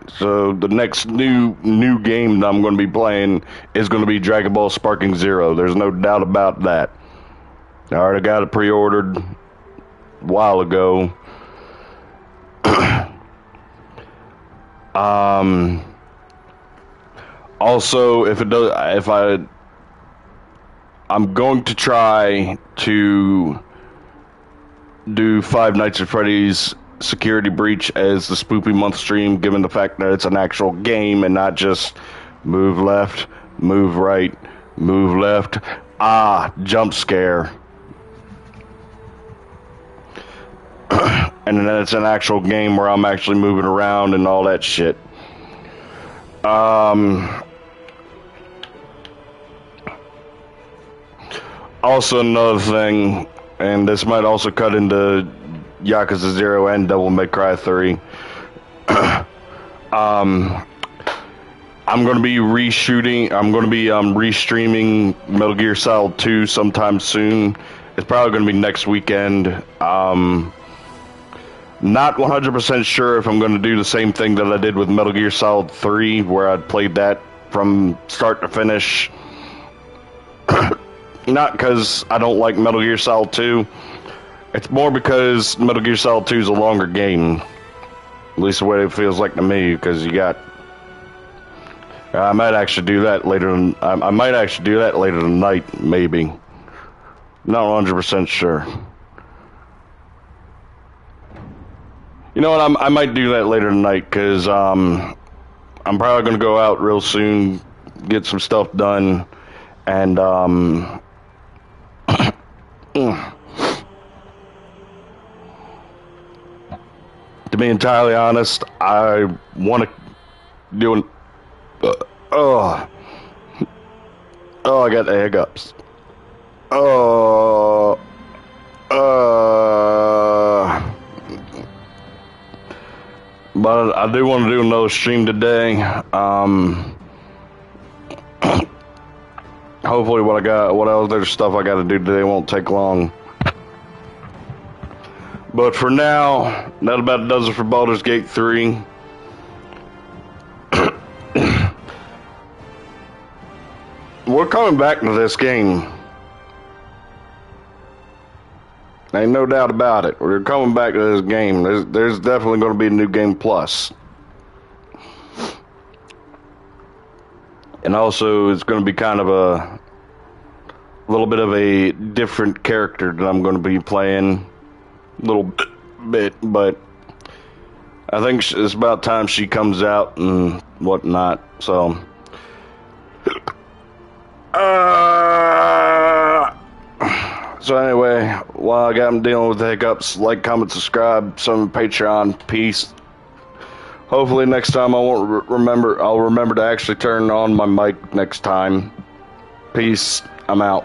So the next new game that I'm going to be playing is going to be Dragon Ball Sparking Zero. There's no doubt about that. I already got it pre-ordered a while ago. Also, I'm going to try to do Five Nights at Freddy's Security Breach as the Spoopy Month stream, given the fact that it's an actual game and not just move left, move right, move left, jump scare. And then it's an actual game where I'm actually moving around and all that shit. Also another thing, and this might also cut into Yakuza 0 and Devil May Cry 3. I'm going to be restreaming Metal Gear Solid 2 sometime soon. It's probably going to be next weekend. Not 100% sure if I'm going to do the same thing that I did with Metal Gear Solid 3, where I played that from start to finish. Not because I don't like Metal Gear Solid 2. It's more because Metal Gear Solid 2 is a longer game. At least the way it feels like to me, because you got I might actually do that later. I might actually do that later tonight, maybe. Not 100% sure. You know what? I might do that later tonight because I'm probably gonna go out real soon, get some stuff done, and to be entirely honest, I want to do an. Oh, I got the hiccups. But I do want to do another stream today. Hopefully, what other stuff I got to do today won't take long. But for now, that about does it for Baldur's Gate 3. We're coming back to this game. Ain't no doubt about it. We're coming back to this game. There's definitely going to be a new game plus. And also, it's going to be kind of a little bit of a different character that I'm going to be playing. A little bit, but I think it's about time she comes out and whatnot. So, so anyway, while I got them dealing with the hiccups, like, comment, subscribe, some Patreon, peace. Hopefully next time I'll remember to actually turn on my mic next time. Peace. I'm out.